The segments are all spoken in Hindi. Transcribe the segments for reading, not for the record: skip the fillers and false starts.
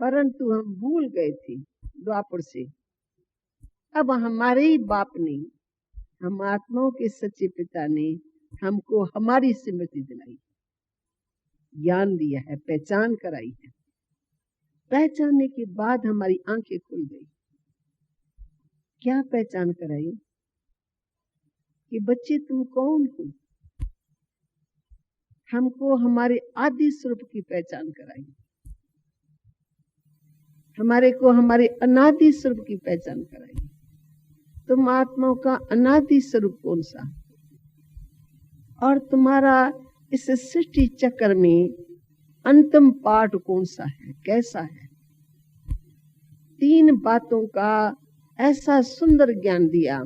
परंतु हम भूल गए थे द्वापर से। अब हमारे ही बाप ने, हम आत्माओं के सच्चे पिता ने हमको हमारी स्मृति दिलाई, ज्ञान दिया है, पहचान कराई है। पहचानने के बाद हमारी आंखें खुल गई। क्या पहचान कराई? कि बच्चे तुम कौन हो। हमको हमारे आदि स्वरूप की पहचान कराई, हमारे को हमारे अनादि स्वरूप की पहचान कराई। तुम आत्माओं का अनादि स्वरूप कौन सा, और तुम्हारा इस सृष्टि चक्र में अंतिम पार्ट कौन सा है, कैसा है। 3 बातों का ऐसा सुंदर ज्ञान दिया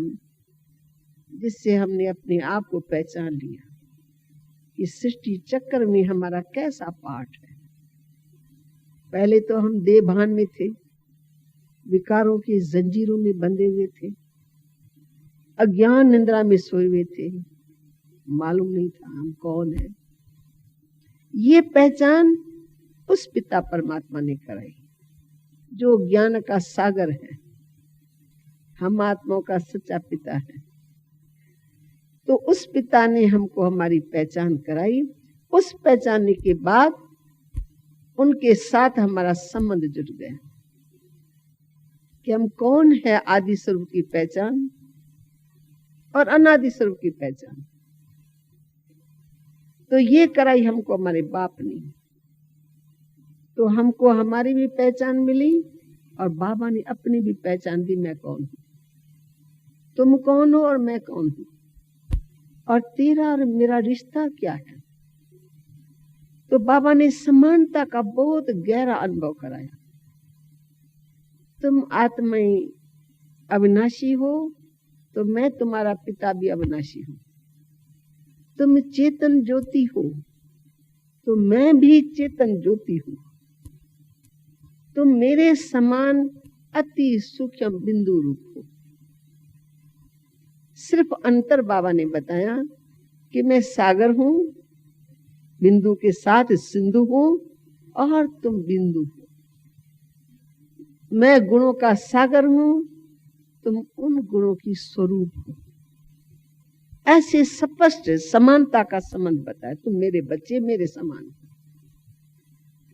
जिससे हमने अपने आप को पहचान लिया कि सृष्टि चक्र में हमारा कैसा पार्ट है। पहले तो हम देह भान में थे, विकारों की जंजीरों में बंधे हुए थे, अज्ञान निद्रा में सोए हुए थे, मालूम नहीं था हम कौन है। ये पहचान उस पिता परमात्मा ने कराई जो ज्ञान का सागर है, हम आत्माओं का सच्चा पिता है। तो उस पिता ने हमको हमारी पहचान कराई। उस पहचानने के बाद उनके साथ हमारा संबंध जुड़ गया कि हम कौन है, आदि स्वरूप की पहचान और अनादि स्वरूप की पहचान। तो ये कराई हमको हमारे बाप ने। तो हमको हमारी भी पहचान मिली और बाबा ने अपनी भी पहचान दी, मैं कौन हूं, तुम कौन हो और मैं कौन हूं, और तेरा और मेरा रिश्ता क्या है। तो बाबा ने समानता का बहुत गहरा अनुभव कराया। तुम आत्माएं अविनाशी हो तो मैं तुम्हारा पिता भी अविनाशी हूं। तुम चेतन ज्योति हो तो मैं भी चेतन ज्योति हूं। तुम मेरे समान अति सूक्ष्म बिंदु रूप हो। सिर्फ अंतर बाबा ने बताया कि मैं सागर हूं, बिंदु के साथ सिंधु हूं, और तुम बिंदु हो। मैं गुणों का सागर हूं, तुम उन गुणों की स्वरूप हो। ऐसे स्पष्ट समानता का संबंध बताया। तुम मेरे बच्चे मेरे समान हो।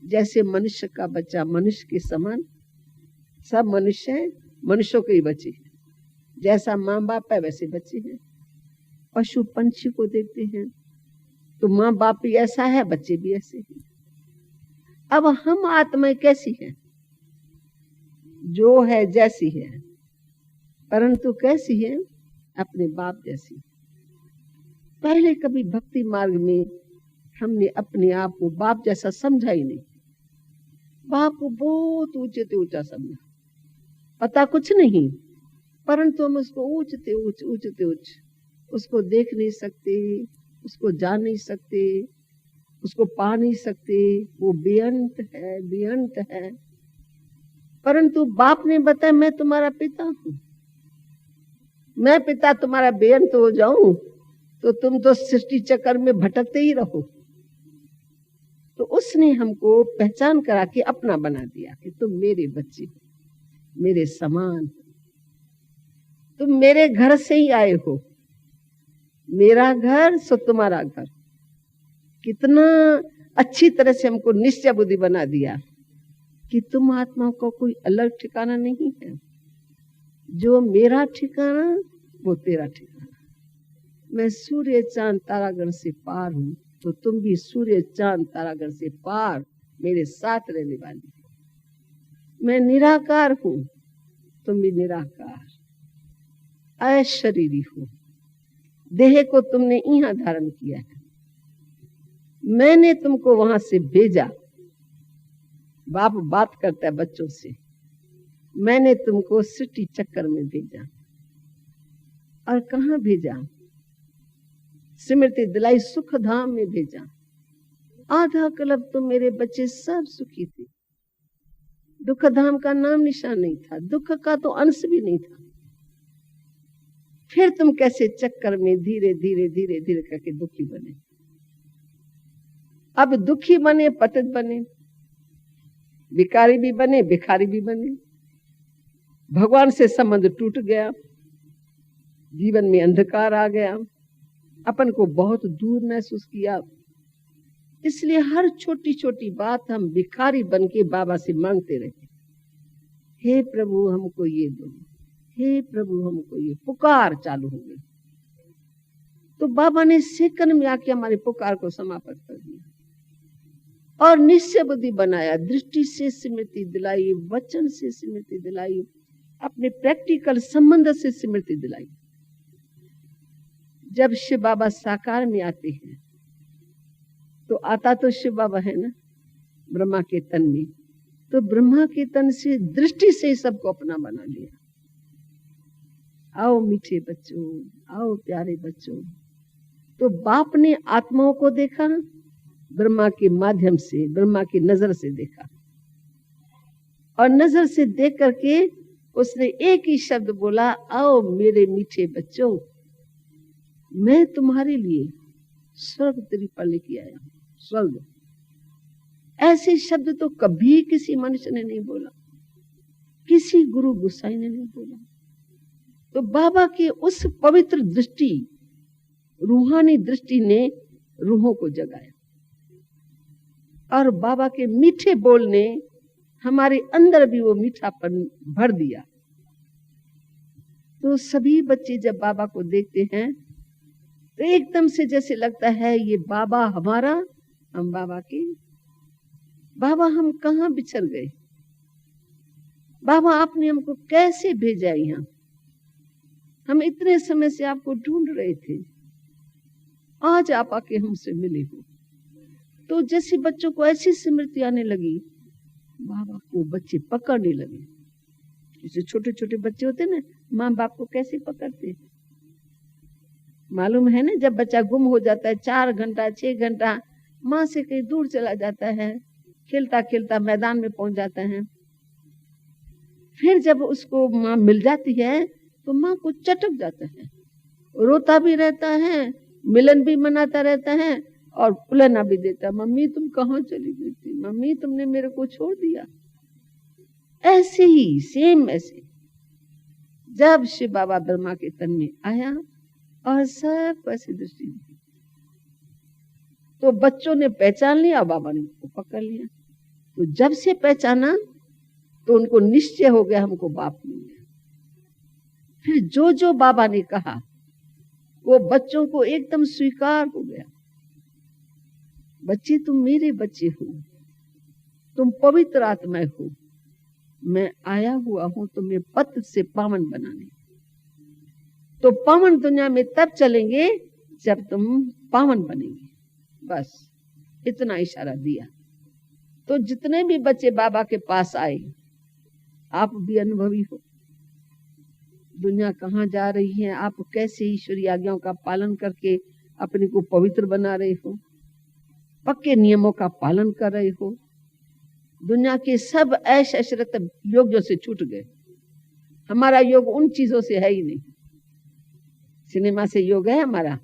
जैसे मनुष्य का बच्चा मनुष्य के समान, सब मनुष्य हैं, मनुष्यों के ही बच्चे हैं। जैसा माँ बाप है वैसे बच्चे हैं। पशु पंछी को देखते हैं तो माँ बाप भी ऐसा है, बच्चे भी ऐसे हैं। अब हम आत्माएं कैसी हैं? जो है जैसी है, परंतु कैसी है? अपने बाप जैसी। पहले कभी भक्ति मार्ग में हमने अपने आप को बाप जैसा समझा ही नहीं। बाप को बहुत ऊंचे से ऊंचा समझा, पता कुछ नहीं, परंतु हम उसको ऊंचते ऊंच उसको देख नहीं सकते, उसको जान नहीं सकते, उसको पा नहीं सकते। वो बेअंत है, बेअंत है। परंतु बाप ने बताया मैं तुम्हारा पिता हूं। मैं पिता तुम्हारा बेअंत हो जाऊं तो तुम तो सृष्टि चक्र में भटकते ही रहो। तो उसने हमको पहचान करा के अपना बना दिया कि तुम मेरे बच्चे हो, मेरे समान, तुम मेरे घर से ही आए हो। मेरा घर सो तुम्हारा घर। कितना अच्छी तरह से हमको निश्चय बुद्धि बना दिया कि तुम आत्माओं का कोई अलग ठिकाना नहीं है। जो मेरा ठिकाना वो तेरा ठिकाना। मैं सूर्य चांद तारागण से पार हूं, तो तुम भी सूर्य चांद तारागण से पार मेरे साथ रहने वाली। मैं निराकार हूं, तुम भी निराकार। अशरीरी हो, देह को तुमने यहां धारण किया है। मैंने तुमको वहां से भेजा। बाप बात करता है बच्चों से, मैंने तुमको सृष्टि चक्कर में भेजा। और कहां भेजा? स्मृति दिलाई, सुख धाम में भेजा। आधा कल्प तो मेरे बच्चे सब सुखी थे। दुख धाम का नाम निशान नहीं था, दुख का तो अंश भी नहीं था। फिर तुम कैसे चक्कर में धीरे धीरे धीरे धीरे करके दुखी बने। अब दुखी बने, पतित बने। भिखारी भी बने, भिखारी भी बने। भगवान से संबंध टूट गया, जीवन में अंधकार आ गया, अपन को बहुत दूर महसूस किया। इसलिए हर छोटी छोटी बात हम भिखारी बन के बाबा से मांगते रहे, हे प्रभु हमको ये दो, हे प्रभु हमको ये। पुकार चालू हो गई तो बाबा ने सेकंड में आके हमारे पुकार को समाप्त कर दिया और निश्चय बुद्धि बनाया, दृष्टि से स्मृति दिलाई, वचन से स्मृति दिलाई, अपने प्रैक्टिकल संबंध से स्मृति दिलाई। जब शिव बाबा साकार में आते हैं तो आता तो शिव बाबा है ना ब्रह्मा के तन में, तो ब्रह्मा के तन से दृष्टि से सबको अपना बना लिया। आओ मीठे बच्चों, आओ प्यारे बच्चों। तो बाप ने आत्माओं को देखा, ब्रह्मा के माध्यम से, ब्रह्मा की नजर से देखा, और नजर से देख करके उसने एक ही शब्द बोला, आओ मेरे मीठे बच्चों, मैं तुम्हारे लिए स्वर्ग तेरी पर लेके आया हूं। स्वर्ग, ऐसे शब्द तो कभी किसी मनुष्य ने नहीं बोला, किसी गुरु गोसाई ने नहीं बोला। तो बाबा की उस पवित्र दृष्टि, रूहानी दृष्टि ने रूहों को जगाया, और बाबा के मीठे बोल ने हमारे अंदर भी वो मीठापन भर दिया। तो सभी बच्चे जब बाबा को देखते हैं तो एकदम से जैसे लगता है ये बाबा हमारा, हम बाबा के। बाबा हम कहाँ बिछड़ गए, बाबा आपने हमको कैसे भेजा यहाँ, हम इतने समय से आपको ढूंढ रहे थे, आज आप आके हमसे मिले हो। तो जैसे बच्चों को ऐसी स्मृति आने लगी, बाबा को बच्चे पकड़ने लगे। जैसे छोटे छोटे बच्चे होते ना, माँ बाप को कैसे पकड़ते, मालूम है ना, जब बच्चा गुम हो जाता है 4 घंटा 6 घंटा माँ से कहीं दूर चला जाता है, खेलता खेलता मैदान में पहुंच जाता है, फिर जब उसको माँ मिल जाती है तो माँ को चटक जाता है, रोता भी रहता है, मिलन भी मनाता रहता है और पुलना भी देता है, मम्मी तुम कहाँ चली गई थी, मम्मी तुमने मेरे को छोड़ दिया। ऐसे ही सेम ऐसे जब शिव बाबा ब्रह्मा के तन में आया और सब ऐसी दृष्टि दी, तो बच्चों ने पहचान लिया, बाबा ने उनको पकड़ लिया। तो जब से पहचाना तो उनको निश्चय हो गया हमको बाप मिल गया। फिर जो जो बाबा ने कहा वो बच्चों को एकदम स्वीकार हो गया। बच्चे तुम मेरे बच्चे हो, तुम पवित्र आत्माएं हो, मैं आया हुआ हूं तुम्हें पतित से पावन बनाने। तो पावन दुनिया में तब चलेंगे जब तुम पावन बनेंगे। बस इतना इशारा दिया। तो जितने भी बच्चे बाबा के पास आए, आप भी अनुभवी हो, दुनिया कहाँ जा रही है, आप कैसे ईश्वरीय आज्ञाओं का पालन करके अपने को पवित्र बना रहे हो, पक्के नियमों का पालन कर रहे हो। दुनिया के सब ऐश अशरत योगों से छूट गए। हमारा योग उन चीजों से है ही नहीं। सिनेमा से योग है हमारा,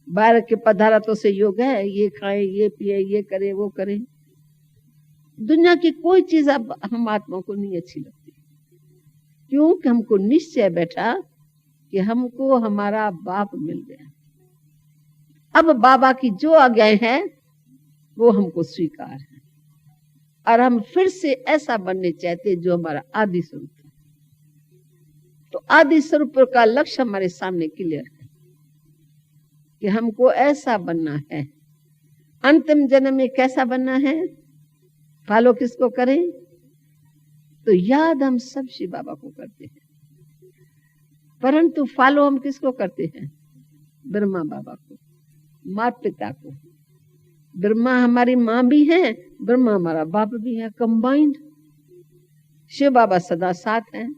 बाहर के पदार्थों से योग है, ये खाएं, ये पिए, ये करें, वो करें। दुनिया की कोई चीज अब हम आत्मा को नहीं अच्छी लगती, क्योंकि हमको निश्चय बैठा कि हमको हमारा बाप मिल गया। अब बाबा की जो आज्ञाएं हैं वो हमको स्वीकार है, और हम फिर से ऐसा बनने चाहते जो हमारा आदि स्वरूप है। तो आदि स्वरूप का लक्ष्य हमारे सामने क्लियर है कि हमको ऐसा बनना है। अंतिम जन्म में कैसा बनना है, फॉलो किसको करें, तो याद हम सब शिव बाबा को करते हैं, परंतु फॉलो हम किसको करते हैं, ब्रह्मा बाबा को, माता पिता को। ब्रह्मा हमारी माँ भी है, ब्रह्मा हमारा बाप भी है, कंबाइंड। शिव बाबा सदा साथ हैं।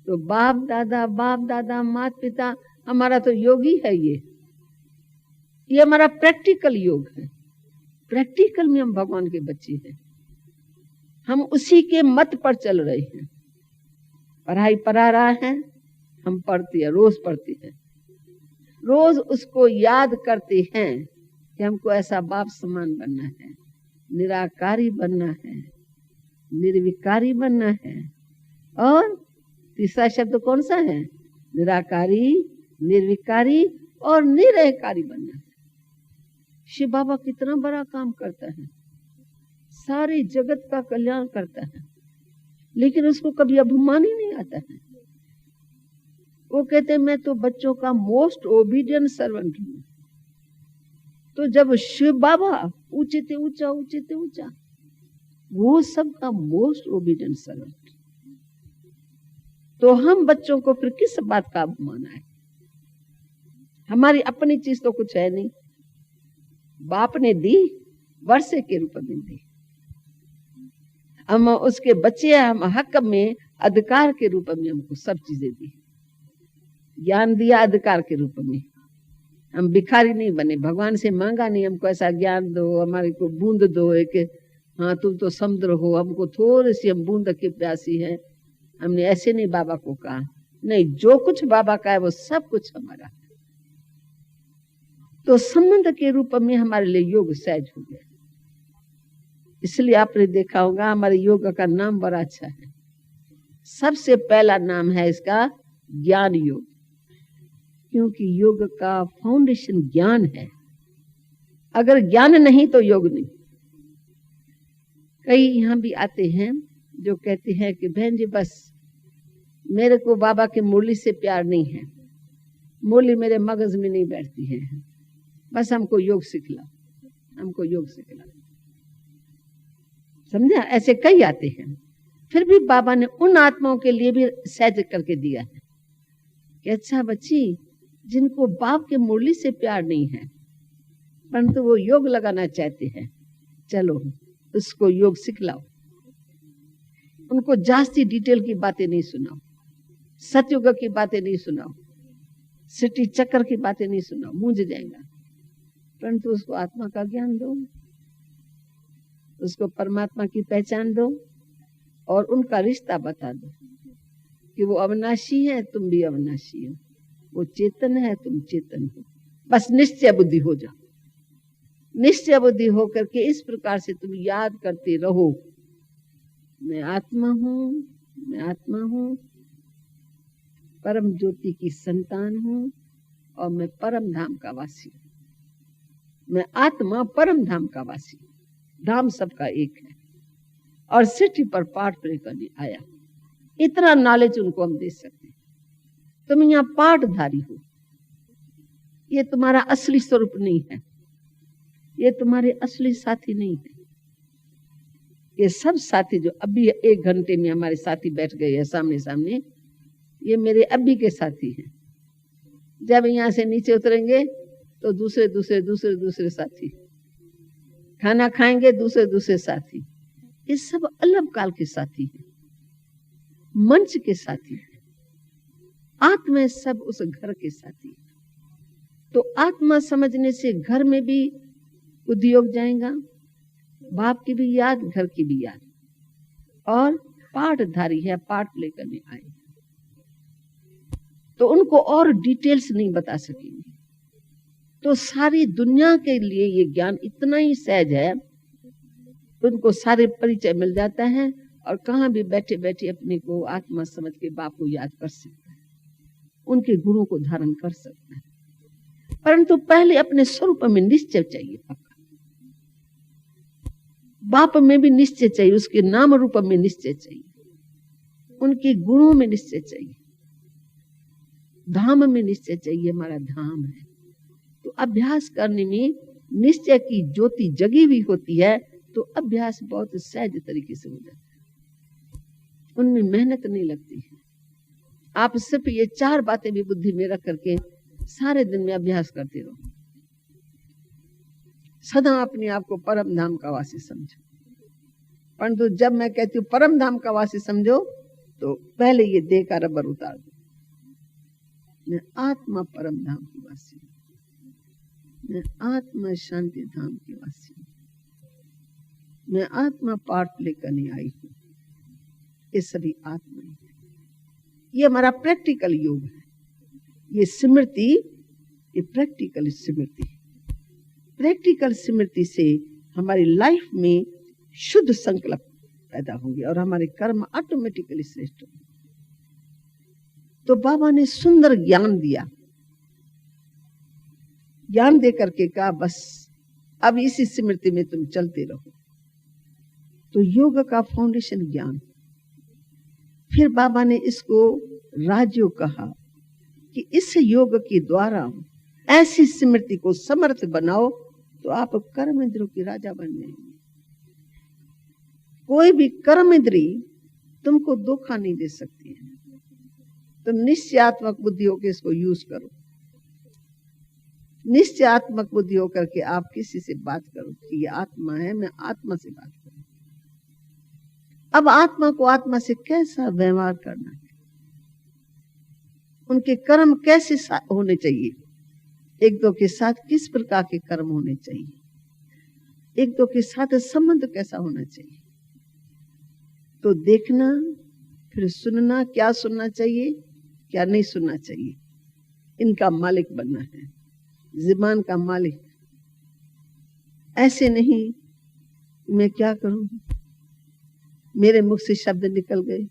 तो बाप दादा माता पिता हमारा तो योगी है। ये हमारा प्रैक्टिकल योग है। प्रैक्टिकल में हम भगवान के बच्चे हैं, हम उसी के मत पर चल रहे हैं। पढ़ाई पढ़ा रहा है, हम पढ़ते हैं, रोज पढ़ते हैं, रोज उसको याद करते हैं कि हमको ऐसा बाप समान बनना है, निराकारी बनना है, निर्विकारी बनना है। और तीसरा शब्द कौन सा है? निराकारी, निर्विकारी और निरहकारी बनना है। शिव बाबा कितना बड़ा काम करता है, सारे जगत का कल्याण करता है, लेकिन उसको कभी अभिमान ही नहीं आता है। वो कहते हैं मैं तो बच्चों का मोस्ट ओबीडियंट सर्वेंट हूं। तो जब शिव बाबा ऊंचे ते ऊंचा, ऊंचे ते ऊंचा, वो सबका मोस्ट ओबीडियंट सर्वेंट, तो हम बच्चों को फिर किस बात का अभिमान है? हमारी अपनी चीज तो कुछ है नहीं, बाप ने दी, वर्षे के रूप में दी, हम उसके बच्चे, हम हक में अधिकार के रूप में हमको सब चीजें दी, ज्ञान दिया अधिकार के रूप में। हम भिखारी नहीं बने, भगवान से मांगा नहीं हमको ऐसा ज्ञान दो, हमारे को बूंद दो, एक हाँ तुम तो समुद्र हो, हमको थोड़ी सी हम बूंद की प्यासी है। हमने ऐसे नहीं बाबा को कहा, नहीं, जो कुछ बाबा का है वो सब कुछ हमारा है। तो संबंध के रूप में हमारे लिए योग सहज हो गया। इसलिए आपने देखा होगा हमारे योग का नाम बड़ा अच्छा है। सबसे पहला नाम है इसका ज्ञान योग, क्योंकि योग का फाउंडेशन ज्ञान है। अगर ज्ञान नहीं तो योग नहीं। कई यहाँ भी आते हैं जो कहते हैं कि बहन जी बस मेरे को बाबा की मुरली से प्यार नहीं है, मुरली मेरे मगज में नहीं बैठती है, बस हमको योग सिखला, हमको योग सिखला। समझा? ऐसे कई आते हैं। फिर भी बाबा ने उन आत्माओं के लिए भी सहज करके दिया है कि अच्छा बच्ची, जिनको बाप के मुरली से प्यार नहीं है परंतु वो योग लगाना चाहते हैं, चलो उसको योग सिखलाओ। उनको जास्ती डिटेल की बातें नहीं सुनाओ, सतयुग की बातें नहीं सुनाओ, सिटी चक्कर की बातें नहीं सुनाओ, मूंझ जाएगा, परंतु उसको आत्मा का ज्ञान दो, उसको परमात्मा की पहचान दो और उनका रिश्ता बता दो कि वो अविनाशी है, तुम भी अविनाशी हो, वो चेतन है, तुम चेतन हो। बस निश्चय बुद्धि हो जाओ। निश्चय बुद्धि होकर के इस प्रकार से तुम याद करते रहो, मैं आत्मा हूँ, मैं आत्मा हूँ, परम ज्योति की संतान हूँ और मैं परम धाम का वासी हूँ। मैं आत्मा परम धाम का वासी, धाम सबका एक है और सिटी पर पाठ प्रे करने आया। इतना नॉलेज उनको हम दे सकते हैं। तुम यहाँ पाठधारी हो, ये तुम्हारा असली स्वरूप नहीं है, ये तुम्हारे असली साथी नहीं है। ये सब साथी जो अभी 1 घंटे में हमारे साथी बैठ गए हैं सामने सामने, ये मेरे अभी के साथी हैं। जब यहाँ से नीचे उतरेंगे तो दूसरे दूसरे दूसरे दूसरे साथी, खाना खाएंगे दूसरे दूसरे साथी, ये सब अलग काल के साथी हैं, मंच के साथी हैं। आत्मा सब उस घर के साथी हैं। तो आत्मा समझने से घर में भी उद्योग जाएगा, बाप की भी याद, घर की भी याद, और पाठधारी है, पाठ लेकर नहीं आए तो उनको और डिटेल्स नहीं बता सकेंगे। तो सारी दुनिया के लिए ये ज्ञान इतना ही सहज है, उनको सारे परिचय मिल जाता है और कहाँ भी बैठे बैठे अपने को आत्मा समझ के बाप को याद कर सकता है, उनके गुणों को धारण कर सकता है। परंतु पहले अपने स्वरूप में निश्चय चाहिए पक्का। बाप में भी निश्चय चाहिए, उसके नाम रूप में निश्चय चाहिए, उनके गुणों में निश्चय चाहिए, धाम में निश्चय चाहिए। हमारा धाम है तो अभ्यास करने में निश्चय की ज्योति जगी हुई होती है, तो अभ्यास बहुत सहज तरीके से हो जाता है, उनमें मेहनत नहीं लगती है। आप सिर्फ ये 4 बातें भी बुद्धि में रख करके सारे दिन में अभ्यास करते रहो, सदा अपने आप को परम धाम का वासी समझो। परंतु जब मैं कहती हूँ परम धाम का वासी समझो, तो पहले ये देह का रबर उतार दो। मैं आत्मा परम धाम की वासी हूँ, मैं आत्मा शांति धाम की वासी हूँ, मैं आत्मा पाठ लेकर नहीं आई हूँ, ये सभी आत्मा है। ये हमारा प्रैक्टिकल योग है, ये स्मृति, ये प्रैक्टिकल स्मृति। प्रैक्टिकल स्मृति से हमारी लाइफ में शुद्ध संकल्प पैदा होंगे और हमारे कर्म ऑटोमेटिकली श्रेष्ठ होंगे। तो बाबा ने सुंदर ज्ञान दिया, ज्ञान दे करके कहा बस अब इसी स्मृति में तुम चलते रहो। तो योग का फाउंडेशन ज्ञान। फिर बाबा ने इसको राजयोग कहा कि इस योग के द्वारा ऐसी स्मृति को समर्थ बनाओ तो आप कर्म इंद्रियों के राजा बन जाएंगे। कोई भी कर्म इंद्री तुमको धोखा नहीं दे सकती है। तुम निश्चयात्मक बुद्धि होकर इसको यूज करो। निश्चयात्मक बुद्धि होकर के आप किसी से बात करो कि ये आत्मा है, मैं आत्मा से बात करूं। अब आत्मा को आत्मा से कैसा व्यवहार करना है, उनके कर्म कैसे होने चाहिए, एक दो के साथ किस प्रकार के कर्म होने चाहिए, एक दो के साथ संबंध कैसा होना चाहिए। तो देखना, फिर सुनना, क्या सुनना चाहिए क्या नहीं सुनना चाहिए, इनका मालिक बनना है, ज़बान का मालिक। ऐसे नहीं मैं क्या करूं, मेरे मुख से शब्द निकल गए,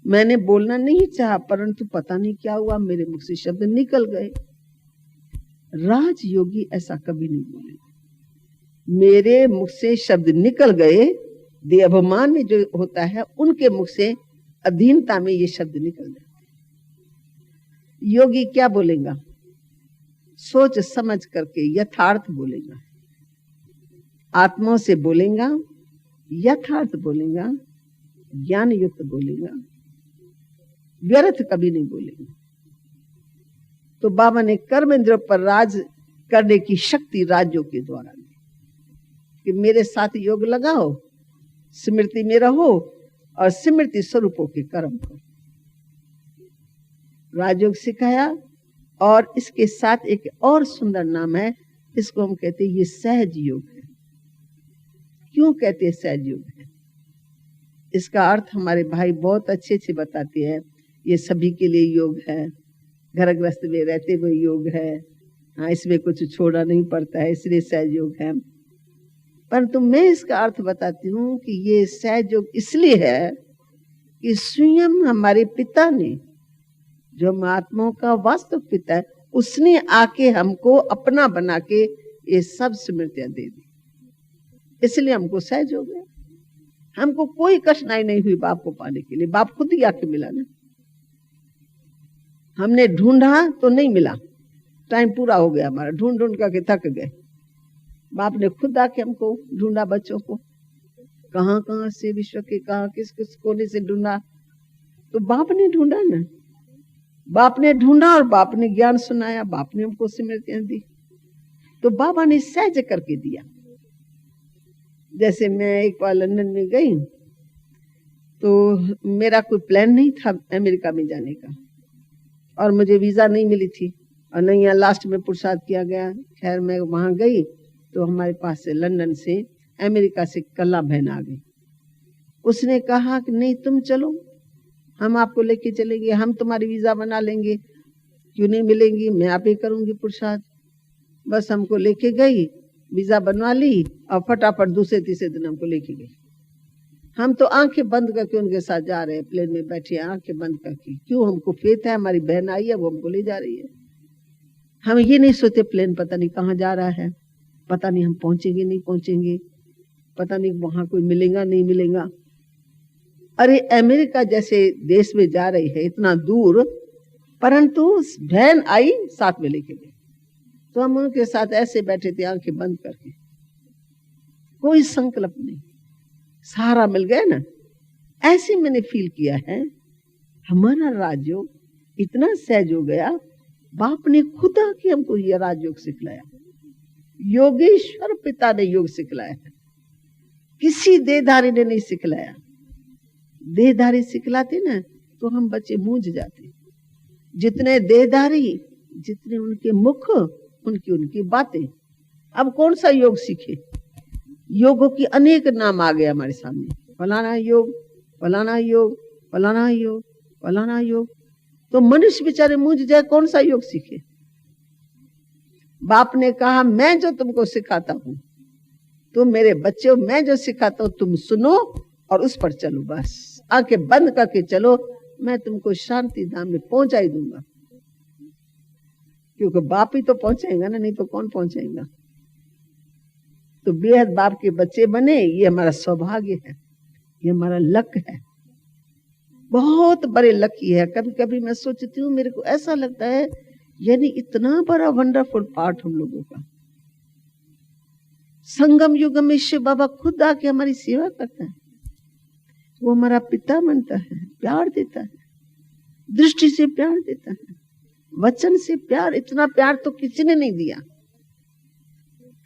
मैंने बोलना नहीं चाहा परंतु पता नहीं क्या हुआ, मेरे मुख से शब्द निकल गए। राजयोगी ऐसा कभी नहीं बोलेगा। मेरे मुख से शब्द निकल गए, देहाभिमान में जो होता है उनके मुख से अधीनता में ये शब्द निकल जाते। योगी क्या बोलेगा, सोच समझ करके यथार्थ बोलेगा, आत्मा से बोलेगा, यथार्थ बोलेगा, ज्ञान युक्त बोलेगा, व्यर्थ कभी नहीं बोलेगा। तो बाबा ने कर्म इंद्रियों पर राज करने की शक्ति राजयोग के द्वारा दी कि मेरे साथ योग लगाओ, स्मृति में रहो और स्मृति स्वरूपों के कर्म करो। राजयोग सिखाया। और इसके साथ एक और सुंदर नाम है, इसको हम कहते हैं ये सहज योग है। क्यों कहते हैं सहज योग है, इसका अर्थ हमारे भाई बहुत अच्छे से बताते हैं। ये सभी के लिए योग है, घर गृहस्थ में रहते हुए योग है, हाँ इसमें कुछ छोड़ना नहीं पड़ता है, इसलिए सहज योग है। परंतु मैं इसका अर्थ बताती हूँ कि ये सहज योग इसलिए है कि स्वयं हमारे पिता ने, जो महात्माओं का वास्तव पिता है, उसने आके हमको अपना बना के ये सब स्मृतियां दे दी, इसलिए हमको सहज हो गया। हमको कोई कठिनाई नहीं हुई बाप को पाने के लिए, बाप खुद ही आके मिला ना। हमने ढूंढा तो नहीं मिला, टाइम पूरा हो गया हमारा, ढूंढ ढूंढ करके थक गए। बाप ने खुद आके हमको ढूंढा, बच्चों को कहां कहां से, विश्व के कहां किस किस कोने से ढूंढा, तो बाप ने ढूंढा ना। बाप ने ढूंढा और बाप ने ज्ञान सुनाया, बाप ने हमको स्मृतियां दी, तो बाबा ने सहज करके दिया। जैसे मैं एक बार लंदन में गई तो मेरा कोई प्लान नहीं था अमेरिका में जाने का, और मुझे वीजा नहीं मिली थी, और नहीं यहाँ लास्ट में पुरसाद किया गया। खैर मैं वहां गई तो हमारे पास से लंदन से अमेरिका से कल्ला बहन आ गई। उसने कहा कि नहीं तुम चलो, हम आपको लेके चलेंगे, हम तुम्हारी वीजा बना लेंगे, क्यों नहीं मिलेंगी, मैं आप ही करूंगी पुरसाद। बस हमको लेके गई, वीजा बनवा ली और फटाफट दूसरे तीसरे दिन हमको लेके गई। हम तो आंखें बंद करके उनके साथ जा रहे हैं, प्लेन में बैठे आंखें बंद करके, क्यों, हमको फेथ है, हमारी बहन आई है, वो हमको ले जा रही है। हम ये नहीं सोचते प्लेन पता नहीं कहाँ जा रहा है, पता नहीं हम पहुंचेंगे नहीं पहुंचेंगे, पता नहीं वहां कोई मिलेगा नहीं मिलेगा। अरे अमेरिका जैसे देश में जा रही है इतना दूर, परंतु बहन आई साथ में लेके गई, तो हम उनके साथ ऐसे बैठे थे आंखें बंद करके, कोई संकल्प नहीं, सहारा मिल गया ना। ऐसे मैंने फील किया है, हमारा राजयोग इतना सहज हो गया, बाप ने खुद आके हमको ये राजयोग सिखलाया। योगेश्वर पिता ने योग सिखलाया है, किसी देहधारी ने नहीं सिखलाया। देहधारी सिखलाते ना तो हम बच्चे मूंझ जाते। जितने देहधारी, जितने उनके मुख, उनकी उनकी बातें। अब कौन सा योग सीखे, योगों की अनेक नाम आ गए हमारे सामने, फलाना योग, फलाना योग, फलाना योग, फलाना योग। तो मनुष्य बेचारे मूंझ जाए, कौन सा योग सीखे। बाप ने कहा मैं जो तुमको सिखाता हूं, तुम मेरे बच्चे हो, मैं जो सिखाता हूं तुम सुनो और उस पर चलो, बस आंखें बंद करके चलो, मैं तुमको शांति धाम में पहुंचा ही दूंगा। क्योंकि बाप ही तो पहुंचाएगा ना, नहीं तो कौन पहुंचाएगा। तो बेहद बाप के बच्चे बने, ये हमारा सौभाग्य है, ये हमारा लक है, बहुत बड़े लकी है। कभी कभी मैं सोचती हूँ, मेरे को ऐसा लगता है यानी इतना बड़ा वंडरफुल पार्ट हम लोगों का। संगम युग में शिव बाबा खुद आके हमारी सेवा करता है, वो हमारा पिता बनता है, प्यार देता है, दृष्टि से प्यार देता है, वचन से प्यार, इतना प्यार तो किसी ने नहीं दिया।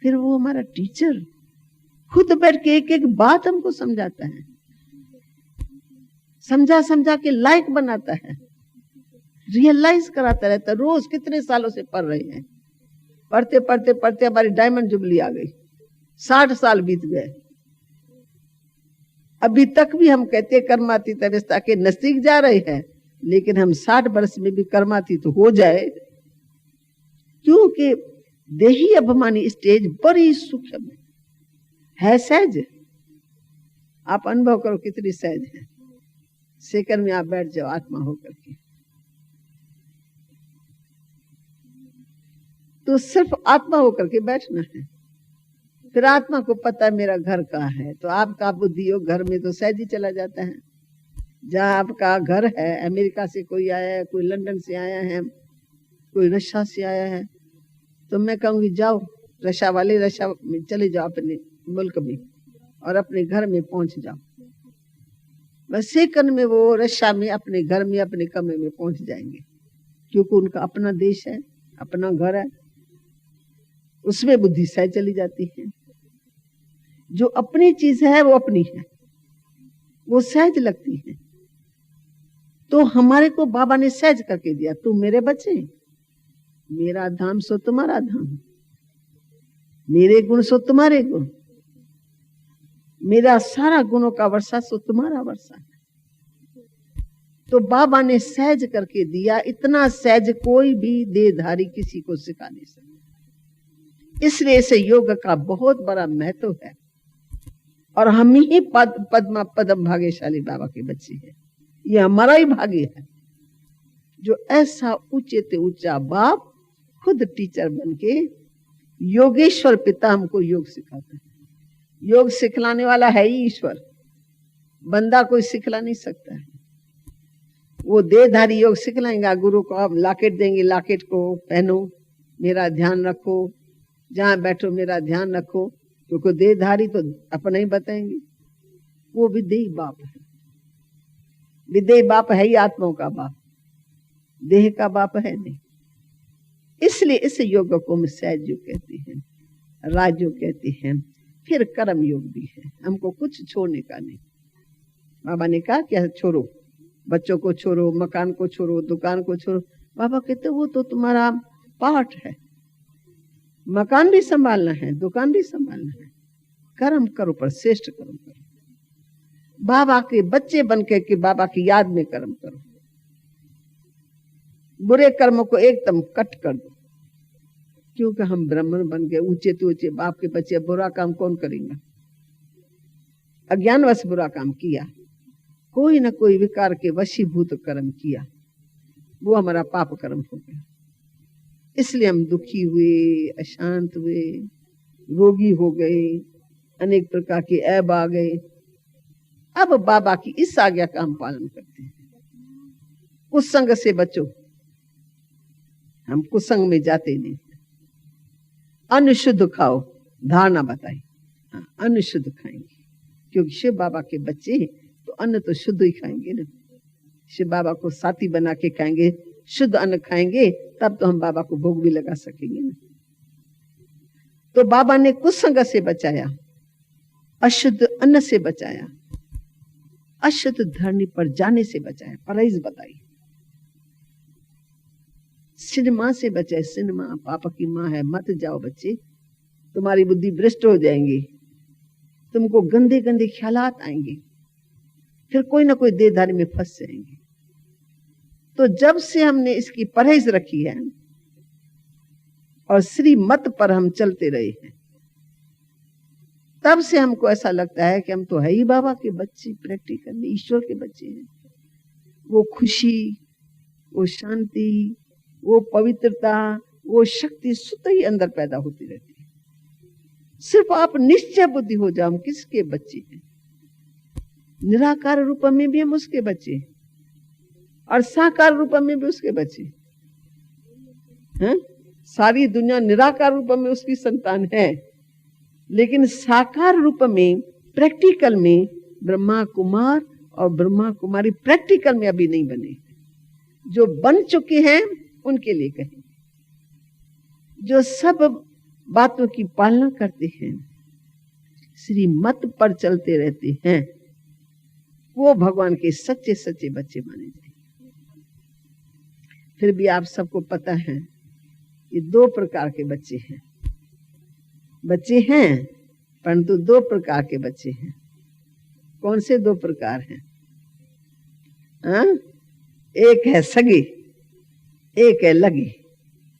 फिर वो हमारा टीचर खुद बैठ के एक एक बात हमको समझाता है, समझा समझा के लायक बनाता है, रियलाइज कराता रहता है। रोज कितने सालों से पढ़ रहे हैं, पढ़ते पढ़ते पढ़ते हमारी डायमंड जुबली आ गई, 60 साल बीत गए। अभी तक भी हम कहते कर्मातीत अवस्था के नजदीक जा रहे हैं, लेकिन हम 60 वर्ष में भी कर्मातीत तो हो जाए, क्योंकि देही अभिमानी स्टेज बड़ी सूक्ष्म है, सहज। आप अनुभव करो कितनी सहज है। सेकंड में आप बैठ जाओ आत्मा होकर के। तो सिर्फ आत्मा होकर के बैठना है। फिर आत्मा को पता है मेरा घर कहाँ है, तो आपका बुद्धि योग घर में तो सहज ही चला जाता है। जहाँ आपका घर है, अमेरिका से कोई आया है, कोई लंदन से आया है, कोई रशिया से आया है, तो मैं कहूँगी जाओ रशिया वाले, रशिया में चले जाओ अपने मुल्क में और अपने घर में पहुंच जाओ। बस सेकंड में वो रशिया में अपने घर में अपने कमरे में पहुंच जाएंगे, क्योंकि उनका अपना देश है, अपना घर है, उसमें बुद्धि सहज चली जाती है। जो अपनी चीज है वो अपनी है, वो सहज लगती है। तो हमारे को बाबा ने सहज करके दिया, तुम मेरे बच्चे, मेरा धाम सो तुम्हारा धाम, मेरे गुण सो तुम्हारे गुण, मेरा सारा गुणों का वर्षा सो तुम्हारा वर्षा है। तो बाबा ने सहज करके दिया, इतना सहज कोई भी देहधारी किसी को सिखा नहीं सकता। इसलिए इसे योग का बहुत बड़ा महत्व है, और हम ही पद्म भाग्यशाली बाबा के बच्चे हैं। ये हमारा ही भाग्य है जो ऐसा ऊंचे से ऊंचा बाप खुद टीचर बनके योगेश्वर पिता हमको योग सिखाता है। योग सिखलाने वाला है ही ईश्वर, बंदा कोई सिखला नहीं सकता है। वो देहधारी योग सिखलाएंगा, गुरु को आप लॉकेट देंगे, लॉकेट को पहनो, मेरा ध्यान रखो, जहां बैठो मेरा ध्यान रखो, क्योंकि देहधारी तो अपना ही बताएंगे। वो विदेही बाप है, विदेही बाप है ही आत्माओं का बाप, देह का बाप है नहीं। इसलिए इस योग को हम सहज योग कहते हैं, राजयोग कहते हैं। फिर कर्म योग भी है, हमको कुछ छोड़ने का नहीं। बाबा ने कहा क्या छोड़ो, बच्चों को छोड़ो, मकान को छोड़ो, दुकान को छोड़ो। बाबा कहते वो तो तुम्हारा पाठ है, मकान भी संभालना है, दुकान भी संभालना है, कर्म करो पर श्रेष्ठ कर्म करो। बाबा के बच्चे बनकर के बाबा की याद में कर्म करो, बुरे कर्मों को एकदम कट कर दो, क्योंकि हम ब्राह्मण बन गए, ऊंचे तो ऊंचे बाप के बच्चे। बुरा काम कौन करेगा? अज्ञानवश बुरा काम किया, कोई ना कोई विकार के वशीभूत कर्म किया, वो हमारा पाप कर्म हो गया। इसलिए हम दुखी हुए, अशांत हुए, रोगी हो गए, अनेक प्रकार के ऐब आ गए। अब बाबा की इस आज्ञा का हम पालन करते हैं। कुसंग से बचो, हम कुसंग में जाते नहीं। अन्न शुद्ध खाओ, धारणा बताई, हाँ अन्न शुद्ध खाएंगे, क्योंकि शिव बाबा के बच्चे हैं तो अन्न तो शुद्ध ही खाएंगे ना। शिव बाबा को साथी बना के खाएंगे, शुद्ध अन्न खाएंगे, तब तो हम बाबा को भोग भी लगा सकेंगे ना। तो बाबा ने कुसंग से बचाया, अशुद्ध अन्न से बचाया, अशुद्ध धरनी पर जाने से बचाया, परहेज बताई। सिनेमा से बचाए, सिनेमा पापा की माँ है, मत जाओ बच्चे, तुम्हारी बुद्धि भ्रष्ट हो जाएंगी, तुमको गंदे गंदे ख्यालात आएंगे, फिर कोई ना कोई देहधारी में फंस जाएंगे। तो जब से हमने इसकी परहेज रखी है और श्री मत पर हम चलते रहे हैं, तब से हमको ऐसा लगता है कि हम तो है ही बाबा के बच्चे, प्रैक्टिकल में ईश्वर के बच्चे हैं। वो खुशी, वो शांति, वो पवित्रता, वो शक्ति स्वतः ही अंदर पैदा होती रहती है। सिर्फ आप निश्चय बुद्धि हो जाओ हम किसके बच्चे हैं। निराकार रूप में भी हम उसके बच्चे हैं और साकार रूप में भी उसके बच्चे हैं। सारी दुनिया निराकार रूप में उसकी संतान है, लेकिन साकार रूप में, प्रैक्टिकल में ब्रह्मा कुमार और ब्रह्मा कुमारी प्रैक्टिकल में अभी नहीं बने। जो बन चुके हैं उनके लिए कहें, जो सब बातों की पालना करते हैं, श्रीमत पर चलते रहते हैं, वो भगवान के सच्चे सच्चे बच्चे माने जाएंगे। फिर भी आप सबको पता है कि दो प्रकार के बच्चे हैं। बच्चे हैं परंतु दो प्रकार के बच्चे हैं। कौन से दो प्रकार हैं? एक है सगे, एक है लगे।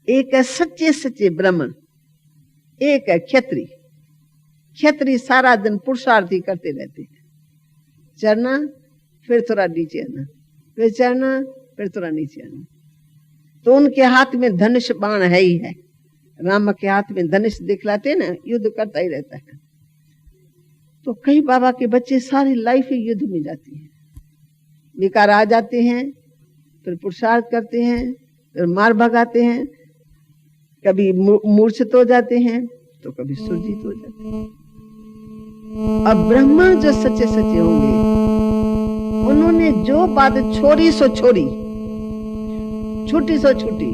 एक है सच्चे सच्चे ब्राह्मण, एक है क्षत्रिय। क्षत्रिय सारा दिन पुरुषार्थ ही करते रहते हैं, चढ़ना फिर थोड़ा नीचे आना, फिर चढ़ना फिर थोड़ा नीचे आना। तो उनके हाथ में धनुष बाण है ही है। राम के हाथ में धनुष दिखलाते ना, युद्ध करता ही रहता है। तो कई बाबा के बच्चे सारी लाइफ ही युद्ध में जाती है। विकार आ जाते हैं, फिर पुरुषार्थ करते हैं, फिर मार भगाते हैं, कभी मूर्छित हो जाते हैं तो कभी सुरजित हो जाते हैं। अब ब्रह्मा जो सच्चे सच्चे होंगे, उन्होंने जो बात छोड़ी सो छोड़ी, छूटी सो छूटी,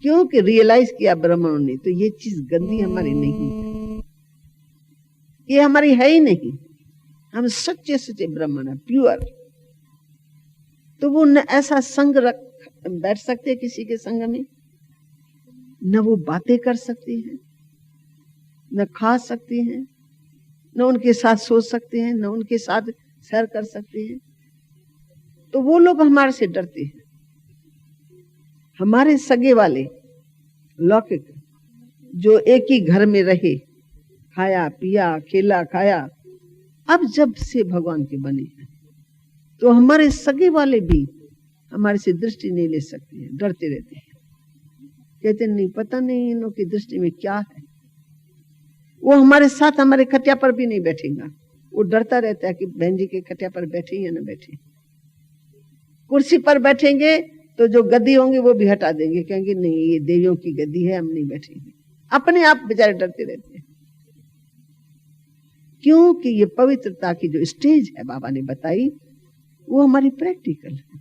क्योंकि रियलाइज किया ब्राह्मणों ने तो ये चीज गंदी हमारी नहीं है, ये हमारी है ही नहीं। हम सच्चे सच्चे ब्राह्मण है, प्योर। तो वो न ऐसा संग रख बैठ सकते किसी के संग में, न वो बातें कर सकते हैं, न खा सकते हैं, न उनके साथ सो सकते हैं, न उनके साथ सैर कर सकते हैं। तो वो लोग हमारे से डरते हैं। हमारे सगे वाले लौकिक जो एक ही घर में रहे, खाया पिया खेला खाया, अब जब से भगवान के बने हैं तो हमारे सगे वाले भी हमारे से दृष्टि नहीं ले सकते हैं, डरते रहते हैं। कहते नहीं, पता नहीं इन लोगों की दृष्टि में क्या है। वो हमारे साथ हमारे खटिया पर भी नहीं बैठेगा, वो डरता रहता है कि बहन जी के खटिया पर बैठे या ना बैठे। कुर्सी पर बैठेंगे तो जो गद्दी होंगे वो भी हटा देंगे, कहेंगे नहीं ये देवियों की गद्दी है, हम नहीं बैठेंगे। अपने आप बेचारे डरते रहते हैं, क्योंकि ये पवित्रता की जो स्टेज है बाबा ने बताई, वो हमारी प्रैक्टिकल है।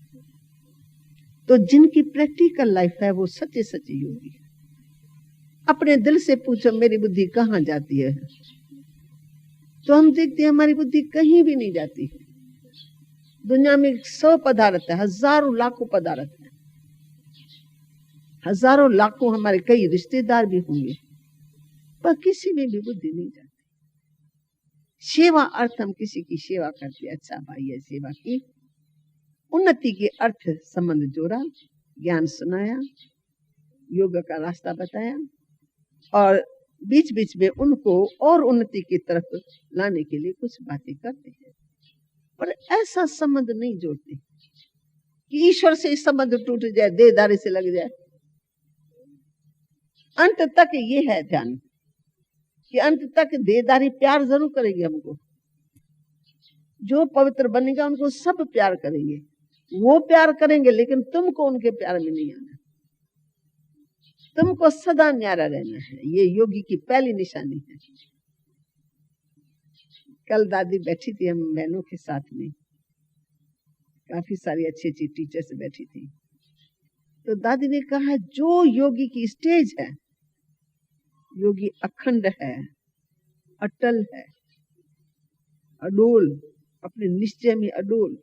तो जिनकी प्रैक्टिकल लाइफ है वो सच्चे सच्चे योगी है। अपने दिल से पूछो मेरी बुद्धि कहाँ जाती है, तो हम देखते हैं हमारी बुद्धि कहीं भी नहीं जाती है। दुनिया में 100 पदार्थ है, हजारों लाखों पदार्थ है, हजारों लाखों हमारे कई रिश्तेदार भी होंगे, पर किसी में भी बुद्धि नहीं जाती। सेवा अर्थ हम किसी की सेवा करते, अच्छा भाई है सेवा की, उन्नति के अर्थ संबंध जोड़ा, ज्ञान सुनाया, योग का रास्ता बताया, और बीच बीच में उनको और उन्नति की तरफ लाने के लिए कुछ बातें करते हैं, पर ऐसा संबंध नहीं जोड़ते कि ईश्वर से संबंध टूट जाए, देहदारी से लग जाए। अंत तक ये है ध्यान कि अंत तक देहदारी प्यार जरूर करेंगे हमको। जो पवित्र बनेगा उनको सब प्यार करेंगे, वो प्यार करेंगे, लेकिन तुमको उनके प्यार में नहीं आना, तुमको सदा न्यारा रहना है। ये योगी की पहली निशानी है। कल दादी बैठी थी हम बहनों के साथ में, काफी सारी अच्छी अच्छी टीचर्स बैठी थी। तो दादी ने कहा जो योगी की स्टेज है, योगी अखंड है, अटल है, अडोल, अपने निश्चय में अडोल,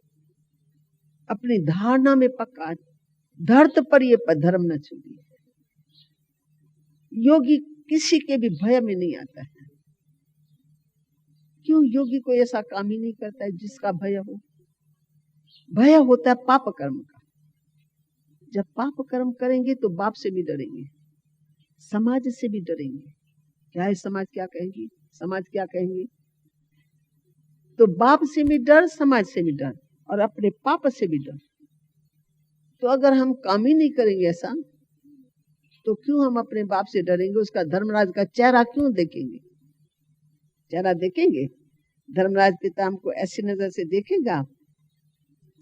अपनी धारणा में पक्का, धरत पर ये धर्म न छोड़ी। योगी किसी के भी भय में नहीं आता है। क्यों? योगी को ऐसा काम ही नहीं करता है जिसका भय हो। भय होता है पाप कर्म का। जब पाप कर्म करेंगे तो बाप से भी डरेंगे, समाज से भी डरेंगे, क्या है समाज क्या कहेंगी, समाज क्या कहेंगे। तो बाप से भी डर, समाज से भी डर, और अपने पाप से भी डर। तो अगर हम काम ही नहीं करेंगे ऐसा, तो क्यों हम अपने बाप से डरेंगे? उसका धर्मराज का चेहरा क्यों देखेंगे? चेहरा देखेंगे? धर्मराज पिता हमको ऐसी नजर से देखेगा,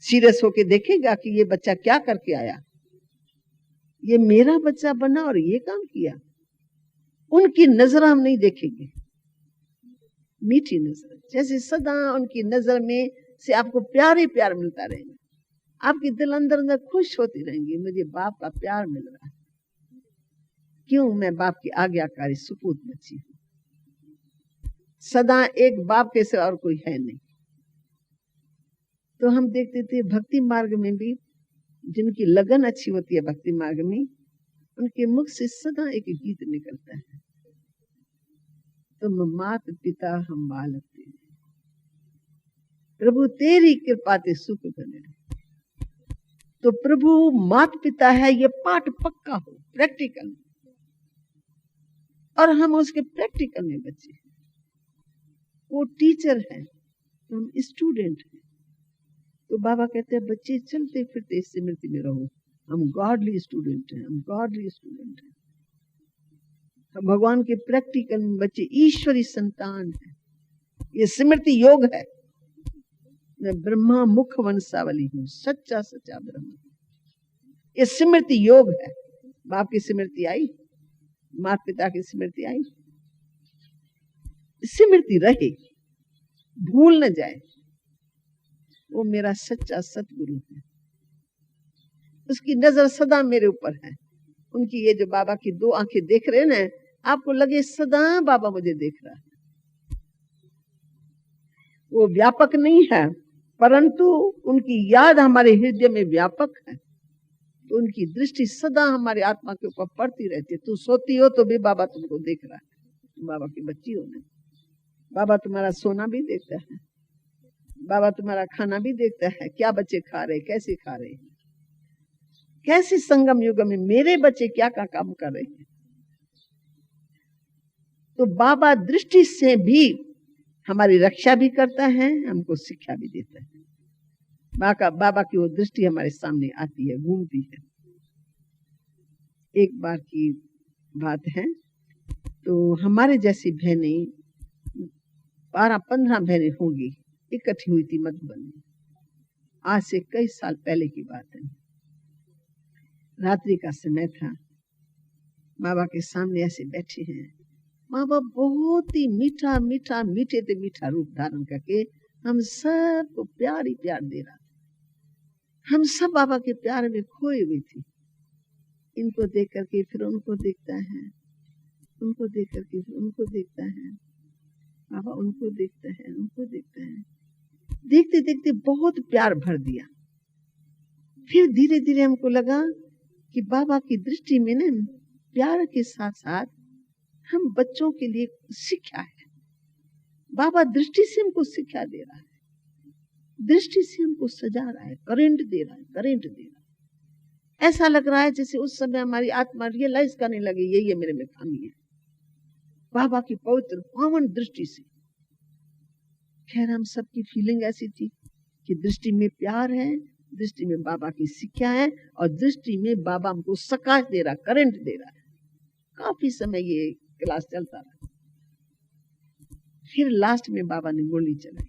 सीरियस होके देखेगा कि ये बच्चा क्या करके आया, ये मेरा बच्चा बना और ये काम किया। उनकी नजर हम नहीं देखेंगे, मीठी नजर, जैसे सदा उनकी नजर में से आपको प्यार ही प्यार मिलता रहेगा। आपकी दिल अंदर अंदर खुश होती रहेंगी, मुझे बाप का प्यार मिल रहा है। क्यों? मैं बाप की आज्ञाकारी सुपूत बच्ची हूं। सदा एक बाप के सिवा और कोई है नहीं। तो हम देखते थे भक्ति मार्ग में भी जिनकी लगन अच्छी होती है भक्ति मार्ग में, उनके मुख से सदा एक गीत निकलता है, तुम मात पिता हम बालक तेरे, प्रभु तेरी कृपा ते सुख बने। तो प्रभु मात पिता है, ये पाठ पक्का हो, प्रैक्टिकल, और हम उसके प्रैक्टिकल में बच्चे हैं। वो टीचर है, हम स्टूडेंट हैं। तो बाबा कहते हैं बच्चे चलते फिरते इस स्मृति में रहो, हम गॉडली स्टूडेंट हैं, हम गॉडली स्टूडेंट हैं। हम भगवान के प्रैक्टिकल में बच्चे ईश्वरी संतान है। ये स्मृति योग है। मैं ब्रह्मा मुख वंशावली हूँ, सच्चा सच्चा ब्रह्म। ये स्मृति योग है। बाप की स्मृति आई, माता पिता की स्मृति आई, स्मृति रहे, भूल न जाए। वो मेरा सच्चा सतगुरु है, उसकी नजर सदा मेरे ऊपर है। उनकी ये जो बाबा की दो आंखें देख रहे हैं ना, आपको लगे सदा बाबा मुझे देख रहा है। वो व्यापक नहीं है, परंतु उनकी याद हमारे हृदय में व्यापक है। तो उनकी दृष्टि सदा हमारे आत्मा के ऊपर पड़ती रहती है। तू सोती हो तो भी बाबा तुमको देख रहा है, तुम बाबा की बच्ची हो ना। बाबा तुम्हारा सोना भी देखता है, बाबा तुम्हारा खाना भी देखता है, क्या बच्चे खा रहे, कैसे खा रहे, कैसे संगम युग में मेरे बच्चे क्या क्या काम कर रहे हैं। तो बाबा दृष्टि से भी हमारी रक्षा भी करता है, हमको शिक्षा भी देता है। बाबा की वो दृष्टि हमारे सामने आती है, घूमती है। एक बार की बात है, तो हमारे जैसी बहनें 12-15 बहनें होंगी, इकट्ठी हुई थी मधुबन में। आज से कई साल पहले की बात है। रात्रि का समय था, बाबा के सामने ऐसे बैठे हैं। माँ बाप बहुत ही मीठा मीठा मीठे से मीठा रूप धारण करके हम सबको प्यार ही प्यार दे रहा था। हम सब बाबा के प्यार में खोए हुए थे। इनको देख करके फिर उनको देखता है, उनको देख करके फिर उनको देखता है, बाबा उनको देखता है, उनको देखता है। देखते देखते बहुत प्यार भर दिया। फिर धीरे धीरे हमको लगा कि बाबा की दृष्टि में ना प्यार के साथ साथ हम बच्चों के लिए शिक्षा है। बाबा दृष्टि से हमको शिक्षा दे रहा है, दृष्टि से हमको सजा रहा है, करंट दे रहा है, करंट दे रहा है। ऐसा लग रहा है जैसे उस समय हमारी आत्मा रियलाइज करने लगी यही मेरे में खामी है, बाबा की पवित्र पावन दृष्टि से। खैर हम सबकी फीलिंग ऐसी थी कि दृष्टि में प्यार है, दृष्टि में बाबा की शिक्षा है, और दृष्टि में बाबा हमको सकाश दे रहा, करंट दे रहा है। काफी समय ये क्लास चलता रहा। फिर लास्ट में बाबा ने गोली चलाई,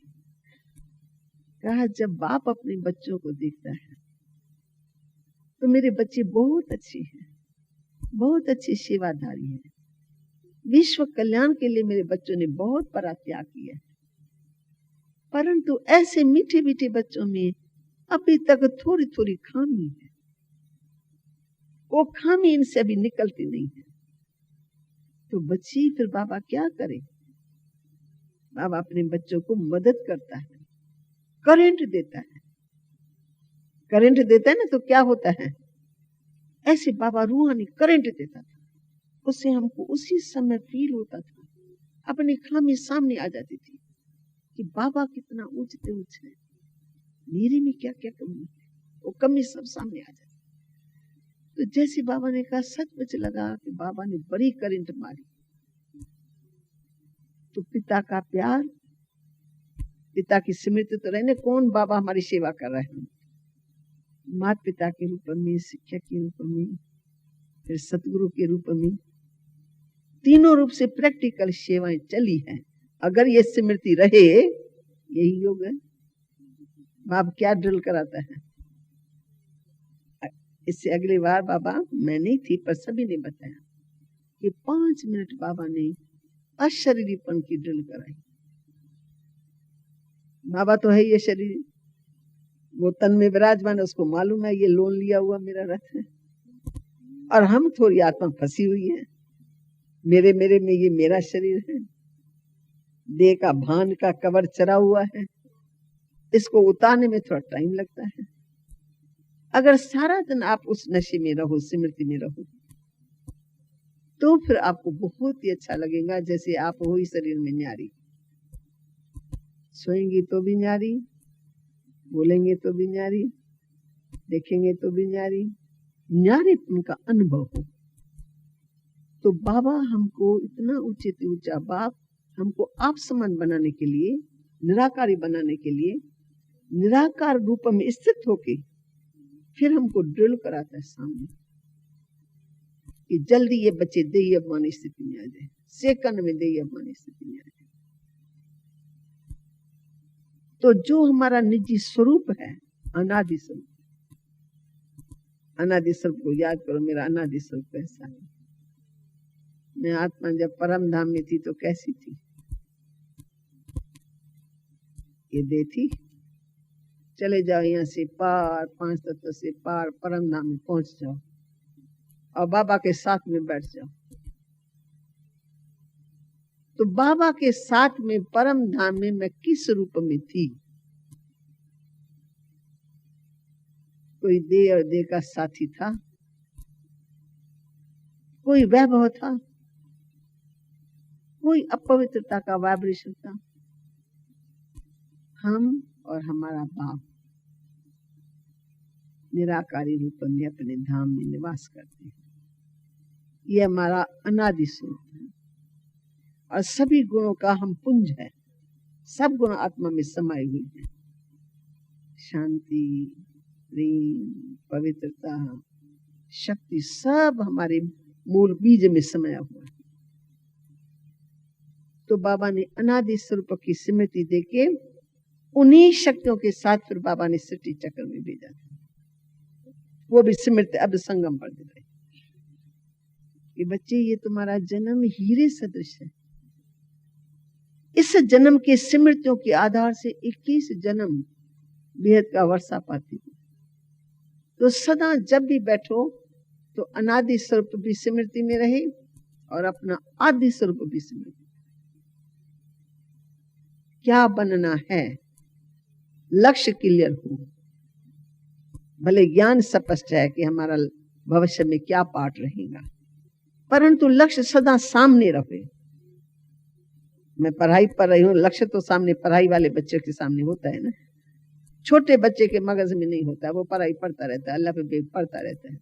कहा जब बाप अपने बच्चों को देखता है तो मेरे बच्चे बहुत अच्छे हैं, बहुत अच्छे सेवादारी हैं, विश्व कल्याण के लिए मेरे बच्चों ने बहुत बड़ा त्याग किया है। परंतु ऐसे मीठे मीठे बच्चों में अभी तक थोड़ी थोड़ी खामी है, वो खामी इनसे अभी निकलती नहीं है। तो बच्ची फिर बाबा क्या करे? बाबा अपने बच्चों को मदद करता है, करंट देता है। करंट देता है ना, तो क्या होता है? ऐसे बाबा रूहानी करंट देता था, उससे हमको उसी समय फील होता था, अपनी खामी सामने आ जाती थी कि बाबा कितना ऊंचते ऊंच है, मेरे में क्या क्या कमी है, वो कमी सब सामने आ जाती। तो जैसे बाबा ने कहा, सचमुच लगा कि बाबा ने बड़ी करंट मारी। तो पिता का प्यार, पिता की स्मृति तो रहने, कौन बाबा हमारी सेवा कर रहे हैं, माता पिता के रूप में, शिक्षक के रूप में, फिर सतगुरु के रूप में, तीनों रूप से प्रैक्टिकल सेवाएं चली हैं। अगर ये स्मृति रहे, यही योग है। बाप क्या ड्रिल कराता है, इससे अगली बार बाबा, मैं नहीं थी पर सभी ने बताया कि 5 मिनट बाबा ने अशरीरीपन की ड्रिल कराई। बाबा तो है ये शरीर, वो तन में विराजमान है, उसको मालूम है ये लोन लिया हुआ मेरा रथ है, और हम थोड़ी आत्मा फंसी हुई है, मेरे मेरे में ये मेरा शरीर है, देह का भान का कवर चढ़ा हुआ है, इसको उतारने में थोड़ा टाइम लगता है। अगर सारा दिन आप उस नशे में रहो, स्मृति में रहो, तो फिर आपको बहुत ही अच्छा लगेगा, जैसे आप हो ही शरीर में न्यारी। सोएंगी तो भी न्यारी, बोलेंगे तो भी न्यारी, देखेंगे तो भी न्यारी, न्यारेपन का अनुभव हो। तो बाबा हमको इतना ऊंचे से ऊंचा बाप हमको आप समान बनाने के लिए, निराकारी बनाने के लिए, निराकार रूप में स्थित होके फिर हमको ड्रिल कराता है सामने कि जल्दी ये बच्चे देही अभिमानी स्थिति में आ जाए, सेकंड में देही अभिमानी स्थिति में आ जाए। तो जो हमारा निजी स्वरूप है, अनादि स्वरूप, अनादि स्वरूप को याद करो। मेरा अनादि स्वरूप कैसा है? मैं आत्मा जब परम धाम में थी तो कैसी थी? ये दे थी। चले जाओ यहाँ से पार, 5 तत्व से पार परम धाम में पहुंच जाओ और बाबा के साथ में बैठ जाओ। तो बाबा के साथ में परम धाम में मैं किस रूप में थी? कोई देह और देह का साथी था, कोई वैभव था, कोई अपवित्रता का वाइब्रेशन था। हम और हमारा बाप निराकारी रूप में अपने धाम में निवास करते हैं। ये हमारा अनादि स्वरूप है और सभी गुणों का हम पुंज है। सब गुण आत्मा में समाये हुए हैं। शांति, प्रेम, पवित्रता, शक्ति सब हमारे मूल बीज में समाया हुआ है। तो बाबा ने अनादि स्वरूप की स्मृति देके उन्हीं शक्तियों के साथ फिर बाबा ने सृष्टि चक्र में भेजा था। वो भी स्मृति अब संगम पर दे रहे कि बच्चे ये तुम्हारा जन्म हीरे सदृश है। इस जन्म के स्मृतियों के आधार से 21 जन्म बेहद का वर्षा पाती है। तो सदा जब भी बैठो तो अनादि स्वरूप भी स्मृति में रहे और अपना आदि स्वरूप भी स्मृति। क्या बनना है, लक्ष्य क्लियर हो। भले ज्ञान स्पष्ट है कि हमारा भविष्य में क्या पाठ रहेगा, परंतु लक्ष्य सदा सामने रहे। मैं पढ़ाई पढ़ रही हूँ, लक्ष्य तो सामने पढ़ाई वाले बच्चे के सामने होता है ना। छोटे बच्चे के मगज में नहीं होता, वो पढ़ाई पढ़ता रहता है, अल्लाह पे पढ़ता रहता है।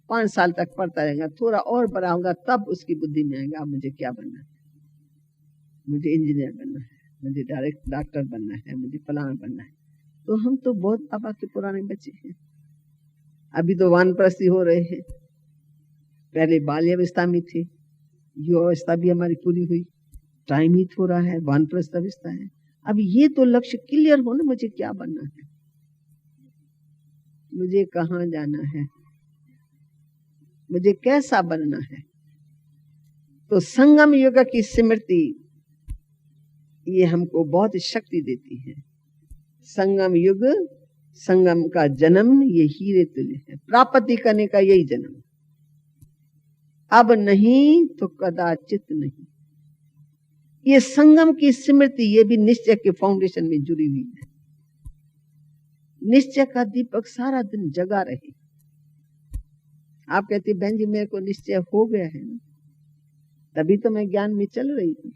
5 साल तक पढ़ता रहेगा, थोड़ा और बड़ा होगा तब उसकी बुद्धि में आएगा मुझे क्या बनना है, मुझे इंजीनियर बनना है, मुझे डायरेक्ट डॉक्टर बनना है, मुझे फलाना बनना है। तो हम तो बहुत पापा के पुराने बच्चे हैं। अभी तो वानप्रस्थी हो रहे हैं, पहले बाल्यावस्था में थे, युवावस्था भी हमारी पूरी हुई, टाइम ही थोड़ा है, वानप्रस्थ अवस्था है। अब ये तो लक्ष्य क्लियर हो ना, मुझे क्या बनना है, मुझे कहाँ जाना है, मुझे कैसा बनना है। तो संगम युग की स्मृति ये हमको बहुत शक्ति देती है। संगम युग, संगम का जन्म ये हीरे तुल्य है। प्राप्ति करने का यही जन्म, अब नहीं तो कदाचित नहीं। ये संगम की स्मृति ये भी निश्चय के फाउंडेशन में जुड़ी हुई है। निश्चय का दीपक सारा दिन जगा रहे। आप कहते बहन जी मेरे को निश्चय हो गया है ना, तभी तो मैं ज्ञान में चल रही हूँ।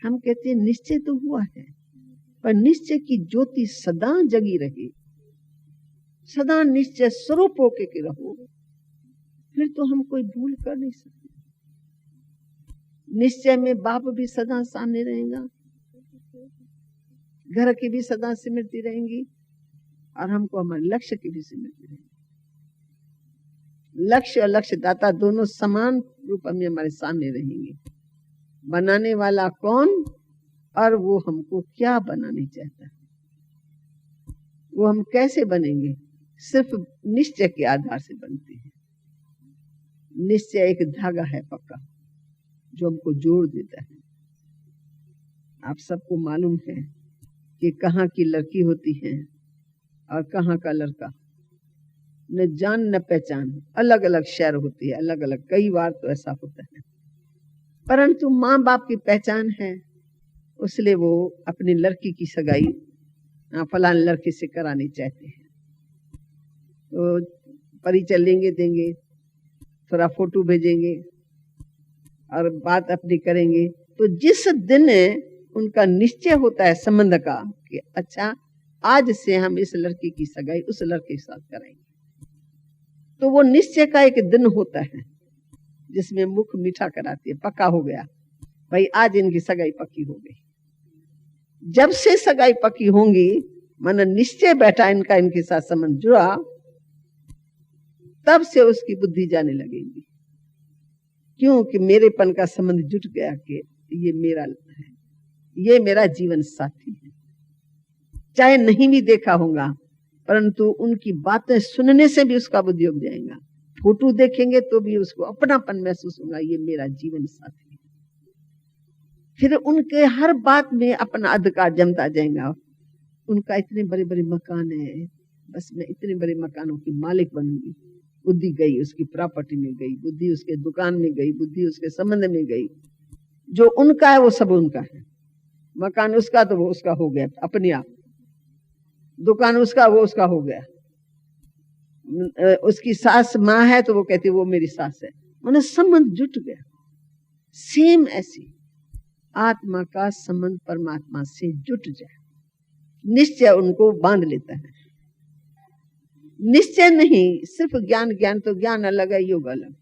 हम कहते हैं निश्चय तो हुआ है, पर निश्चय की ज्योति सदा जगी रहे, सदा निश्चय स्वरूप होके के रहो, फिर तो हम कोई भूल कर नहीं सकते। निश्चय में बाप भी सदा सामने रहेगा, घर की भी सदा स्मृति रहेंगी और हमको हमारे लक्ष्य की भी स्मृति रहेगी। लक्ष्य और लक्ष्य दाता दोनों समान रूप में हमारे सामने रहेंगे। बनाने वाला कौन और वो हमको क्या बनाने चाहता है, वो हम कैसे बनेंगे, सिर्फ निश्चय के आधार से बनते हैं। निश्चय एक धागा है पक्का जो हमको जोड़ देता है। आप सबको मालूम है कि कहाँ की लड़की होती है और कहाँ का लड़का, न जान न पहचान, अलग अलग शहर होती है, अलग अलग, कई बार तो ऐसा होता है। परंतु माँ बाप की पहचान है, इसलिए वो अपनी लड़की की सगाई फलान लड़के से करानी चाहते हैं। तो परिचय लेंगे, देंगे, थोड़ा फोटो भेजेंगे और बात अपनी करेंगे। तो जिस दिन उनका निश्चय होता है संबंध का कि अच्छा आज से हम इस लड़की की सगाई उस लड़के के साथ कराएंगे, तो वो निश्चय का एक दिन होता है जिसमें मुख मीठा कराती है, पक्का हो गया भाई, आज इनकी सगाई पक्की हो गई। जब से सगाई पक्की होंगी, माना निश्चय बैठा इनका, इनके साथ संबंध जुड़ा, तब से उसकी बुद्धि जाने लगेगी, क्योंकि मेरेपन का संबंध जुट गया कि ये मेरा है, ये मेरा जीवन साथी है। चाहे नहीं भी देखा होगा, परंतु उनकी बातें सुनने से भी उसका बुद्धि उग जाएगा। फोटो देखेंगे तो भी उसको अपनापन महसूस होगा, ये मेरा जीवन साथी है। फिर उनके हर बात में अपना अधिकार जमता जाएगा। उनका इतने बड़े बड़े मकान है, बस मैं इतने बड़े मकानों की मालिक बनूंगी। बुद्धि गई उसकी प्रॉपर्टी में गई, बुद्धि उसके दुकान में गई, बुद्धि उसके संबंध में गई। जो उनका है वो सब उनका है। मकान उसका तो वो उसका हो गया अपने आप, दुकान उसका वो उसका हो गया। उसकी सास माँ है तो वो कहती वो मेरी सास है, उन्हें संबंध जुट गया। सेम ऐसी आत्मा का संबंध परमात्मा से जुट जाए, निश्चय उनको बांध लेता है। निश्चय नहीं, सिर्फ ज्ञान, ज्ञान तो ज्ञान अलग है, योग अलग।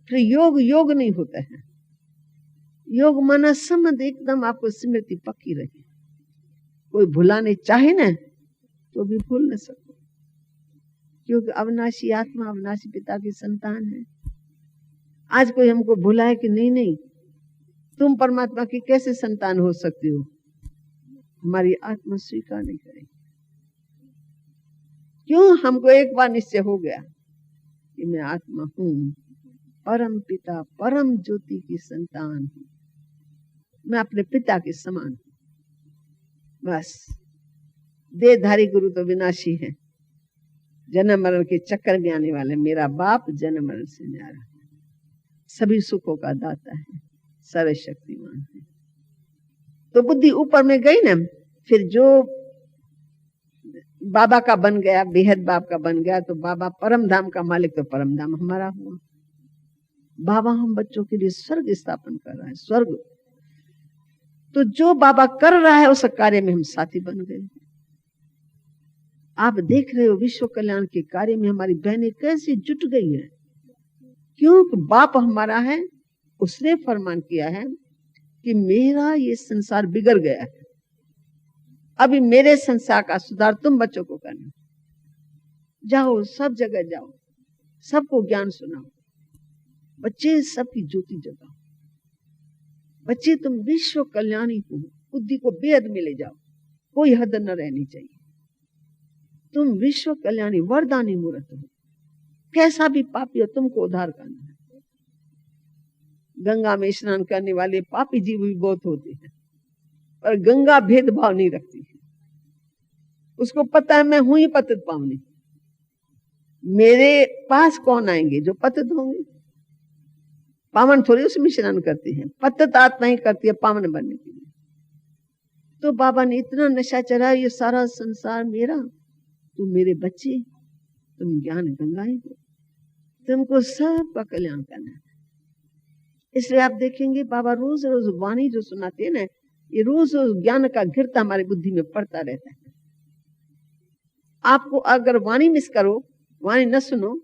फिर योग योग नहीं होता है। योग माना संबंध एकदम आपको स्मृति पक्की रहे। कोई भुलाने चाहे ना तो भी भूल न सको, क्योंकि अविनाशी आत्मा अविनाशी पिता की संतान है। आज कोई हमको भुलाए कि नहीं नहीं तुम परमात्मा की कैसे संतान हो सकती हो, हमारी आत्मा स्वीकार नहीं करेगी। क्यों? हमको एक बार निश्चय हो गया कि मैं आत्मा हूं, परम पिता परम ज्योति की संतान हूं, मैं अपने पिता के समान हूं। बस देहधारी गुरु तो विनाशी है, जन्म मरण के चक्कर में आने वाले। मेरा बाप जन्म मरण से न्यारा है, सभी सुखों का दाता है, सर्वशक्तिमान है। तो बुद्धि ऊपर में गई ना, फिर जो बाबा का बन गया, बेहद बाप का बन गया, तो बाबा परम धाम का मालिक, तो परम धाम हमारा हुआ। बाबा हम बच्चों के लिए स्वर्ग स्थापन कर रहा है, स्वर्ग। तो जो बाबा कर रहा है उस कार्य में हम साथी बन गए। आप देख रहे हो विश्व कल्याण के कार्य में हमारी बहनें कैसे जुट गई है, क्योंकि बाप हमारा है। उसने फरमान किया है कि मेरा ये संसार बिगड़ गया है, अभी मेरे संसार का सुधार तुम बच्चों को करना। जाओ, सब जगह जाओ, सबको ज्ञान सुनाओ, बच्चे सबकी ज्योति जगाओ। बच्चे तुम विश्व कल्याणी हो, बुद्धि को बेहद में ले जाओ, कोई हद न रहनी चाहिए। तुम विश्व कल्याणी वरदानी मूर्त हो, कैसा भी पापी हो तुमको उद्धार करना है। गंगा में स्नान करने वाले पापी जीव भी बहुत होते हैं, पर गंगा भेदभाव नहीं रखती है। उसको पता है मैं हूं ही पतित पावनी, मेरे पास कौन आएंगे? जो पतित होंगे। पावन थोड़ी उसमें स्नान करते हैं, पतित आत्मा ही करती है पावन बनने के लिए। तो बाबा ने इतना नशा चढ़ा, ये सारा संसार मेरा, तुम मेरे बच्चे, तुम ज्ञान गंगाएं हो, तुमको सबका कल्याण करना है। इसलिए आप देखेंगे बाबा रोज रोज वाणी जो सुनाते हैं ना, ये रोज रोज ज्ञान का गिरता हमारी बुद्धि में पड़ता रहता है। आपको अगर वाणी मिस करो, वाणी न सुनो,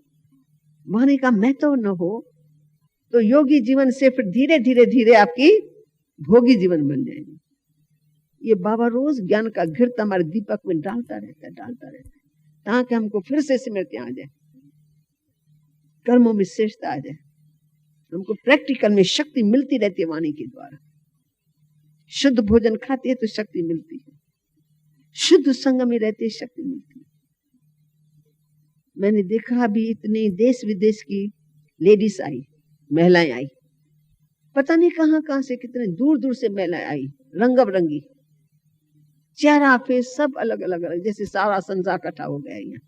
वाणी का महत्व न हो, तो योगी जीवन से फिर धीरे धीरे धीरे आपकी भोगी जीवन बन जाएगी। ये बाबा रोज ज्ञान का घृत हमारे दीपक में डालता रहता है ताकि हमको फिर से स्मृति आ जाए, कर्मों में श्रेष्ठता आ जाए, हमको प्रैक्टिकल में शक्ति मिलती रहती है वाणी के द्वारा। शुद्ध भोजन खाते हैं तो शक्ति मिलती है, शुद्ध संग में रहते शक्ति मिलती है। मैंने देखा अभी इतने देश विदेश की लेडीज आई, महिलाएं आई, पता नहीं कहां से, कितने दूर दूर से महिलाएं आई, रंग बिरंगी, चेहरा फेस सब अलग अलग, जैसे सारा संसार इकट्ठा हो गया यहाँ।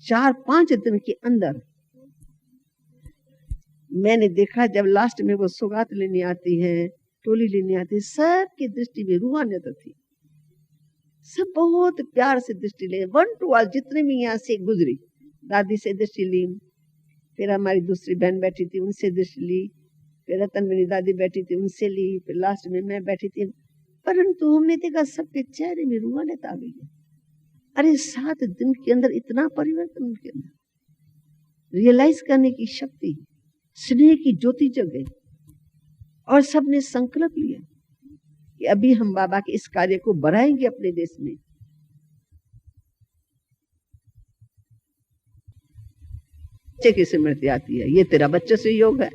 4-5 दिन के अंदर मैंने देखा जब लास्ट में वो सौगात लेने आती है, टोली लेने आती है, सबकी दृष्टि में रूहानियत थी, सब बहुत प्यार से दृष्टि ले, 1 to all जितने भी यहाँ से गुजरी, दादी से दृष्टि ली, फिर हमारी दूसरी बहन बैठी थी उनसे दृष्टि ली, फिर रतन मेरी दादी बैठी थी उनसे ली, फिर लास्ट में मैं बैठी थी। परंतु हमने देखा सबके चेहरे में रूहानियत आ गई है। अरे 7 दिन के अंदर इतना परिवर्तन उनके अंदर, रियलाइज करने की शक्ति, स्नेह की ज्योति जग गई और सबने संकल्प लिया कि अभी हम बाबा के इस कार्य को बढ़ाएंगे अपने देश में। बच्चे की स्मृति आती है, ये तेरा बच्चे से योग है,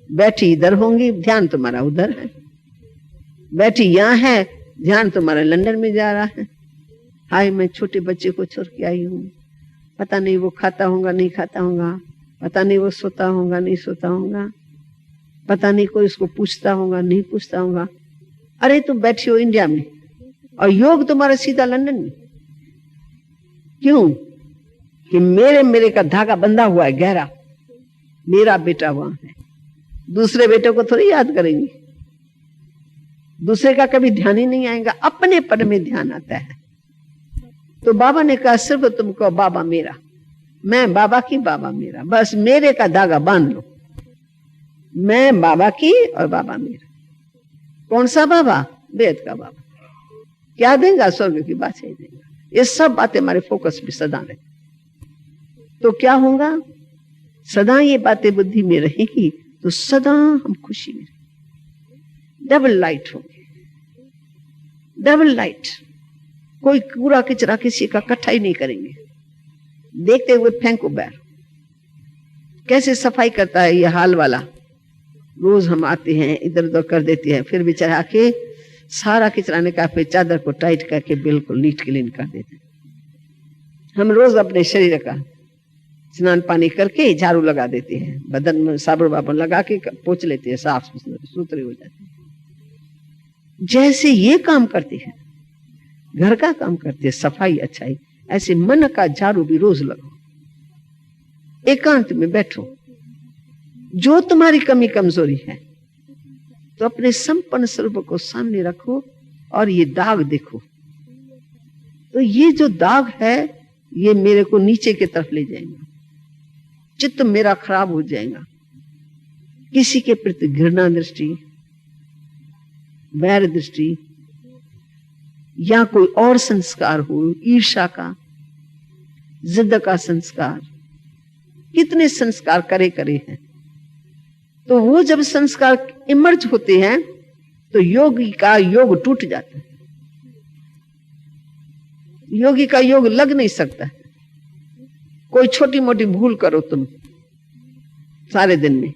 बैठी इधर होंगी ध्यान तुम्हारा उधर है, बैठी यहाँ है ध्यान तुम्हारा लंदन में जा रहा है। हाय मैं छोटे बच्चे को छोड़ के आई हूँ, पता नहीं वो खाता होगा नहीं खाता होगा, पता नहीं वो सोता होगा नहीं सोता होगा, पता नहीं कोई उसको पूछता होगा नहीं पूछता होगा। अरे तुम बैठी हो इंडिया में और योग तुम्हारा सीधा लंदन में, क्यों? कि मेरे का धागा बंधा हुआ है गहरा, मेरा बेटा वहां है, दूसरे बेटे को थोड़ी याद करेंगे, दूसरे का कभी ध्यान ही नहीं आएगा, अपने पद में ध्यान आता है। तो बाबा ने कहा सिर्फ तुमको बाबा मेरा, मैं बाबा की बाबा मेरा, बस मेरे का धागा बांध लो, मैं बाबा की और बाबा मेरा। कौन सा बाबा? वेद का बाबा। क्या देगा? स्वर्ग की बात ही देगा। ये सब बातें हमारे फोकस में सदा रहे तो क्या होगा? सदा ये बातें बुद्धि में रहेगी तो सदा हम खुशी में रहेंगे, डबल लाइट होंगे, डबल लाइट। कोई कूड़ा कचरा किसी का इकट्ठा ही नहीं करेंगे, देखते हुए फेंको बैर। कैसे सफाई करता है ये हाल वाला, रोज हम आते हैं इधर उधर कर देते हैं, फिर बेचारा आके सारा कचरा निकाल पे चादर को टाइट करके बिल्कुल नीट क्लीन कर देते हैं। हम रोज अपने शरीर का स्नान पानी करके झाड़ू लगा देते हैं, बदन में साबुन वाबुन लगा के पोंछ लेते हैं, साफ सुथरे हो जाते हैं। जैसे ये काम करते हैं, घर का काम करते हैं, सफाई अच्छाई, ऐसे मन का झाड़ू भी रोज लगाओ, एकांत में बैठो। जो तुम्हारी कमी कमजोरी है तो अपने संपन्न स्वरूप को सामने रखो और ये दाग देखो। तो ये जो दाग है ये मेरे को नीचे की तरफ ले जाएगा, चित्त मेरा खराब हो जाएगा। किसी के प्रति घृणा दृष्टि, वैर दृष्टि या कोई और संस्कार हो, ईर्ष्या का, जिद का संस्कार, कितने संस्कार करे हैं। तो वो जब संस्कार इमर्ज होते हैं तो योगी का योग टूट जाता है, योगी का योग लग नहीं सकता। कोई छोटी मोटी भूल करो तुम सारे दिन में,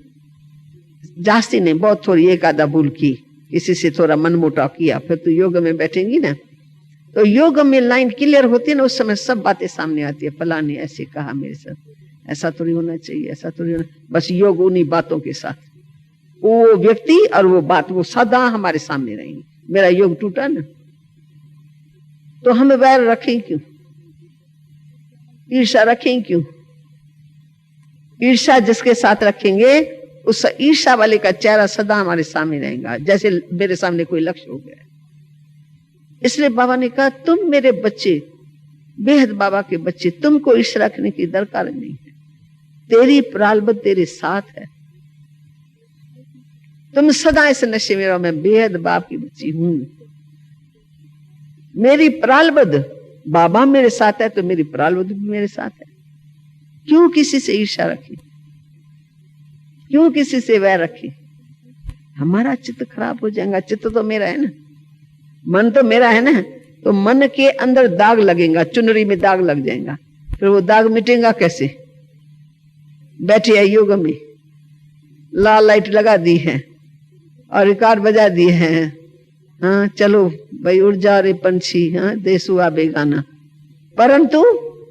जास्ती नहीं, बहुत थोड़ी एक आधा भूल की, किसी से थोड़ा मनमुटाव किया, फिर तो योग में बैठेंगी ना, तो योग में लाइन क्लियर होती है ना, उस समय सब बातें सामने आती है। फला ने ऐसे कहा मेरे साथ, ऐसा थोड़ी होना चाहिए, ऐसा थोड़ी होना। बस योग उन्हीं बातों के साथ, वो व्यक्ति और वो बात वो सदा हमारे सामने रहेंगे। मेरा योग टूटा ना तो हम वैर रखें क्यों, ईर्ष्या रखें क्यों? ईर्ष्या जिसके साथ रखेंगे उस ईर्ष्या वाले का चेहरा सदा हमारे सामने रहेगा, जैसे मेरे सामने कोई लक्ष्य हो गया। इसलिए बाबा ने कहा तुम मेरे बच्चे, बेहद बाबा के बच्चे, तुमको ईर्ष्या रखने की दरकार नहीं है, तेरी प्रारब्ध तेरे साथ है। तुम सदा इस नशे में रहो, मैं बेहद बाप की बच्ची हूं, मेरी प्रारब्ध बाबा मेरे साथ है तो मेरी प्रारब्ध भी मेरे साथ है। क्यों किसी से ईर्ष्या रखी? क्यों किसी से वैर रखी? हमारा चित्त खराब हो जाएगा। चित्त तो मेरा है ना, मन तो मेरा है ना, तो मन के अंदर दाग लगेगा, चुनरी में दाग लग जाएगा, फिर वो दाग मिटेगा कैसे? बैठे है योग में, लाल लाइट लगा दी है और रिकॉर्ड बजा दिए हैं, हाँ चलो भाई उड़ जा रे पंछी, हाँ देसु आ बेगाना, परंतु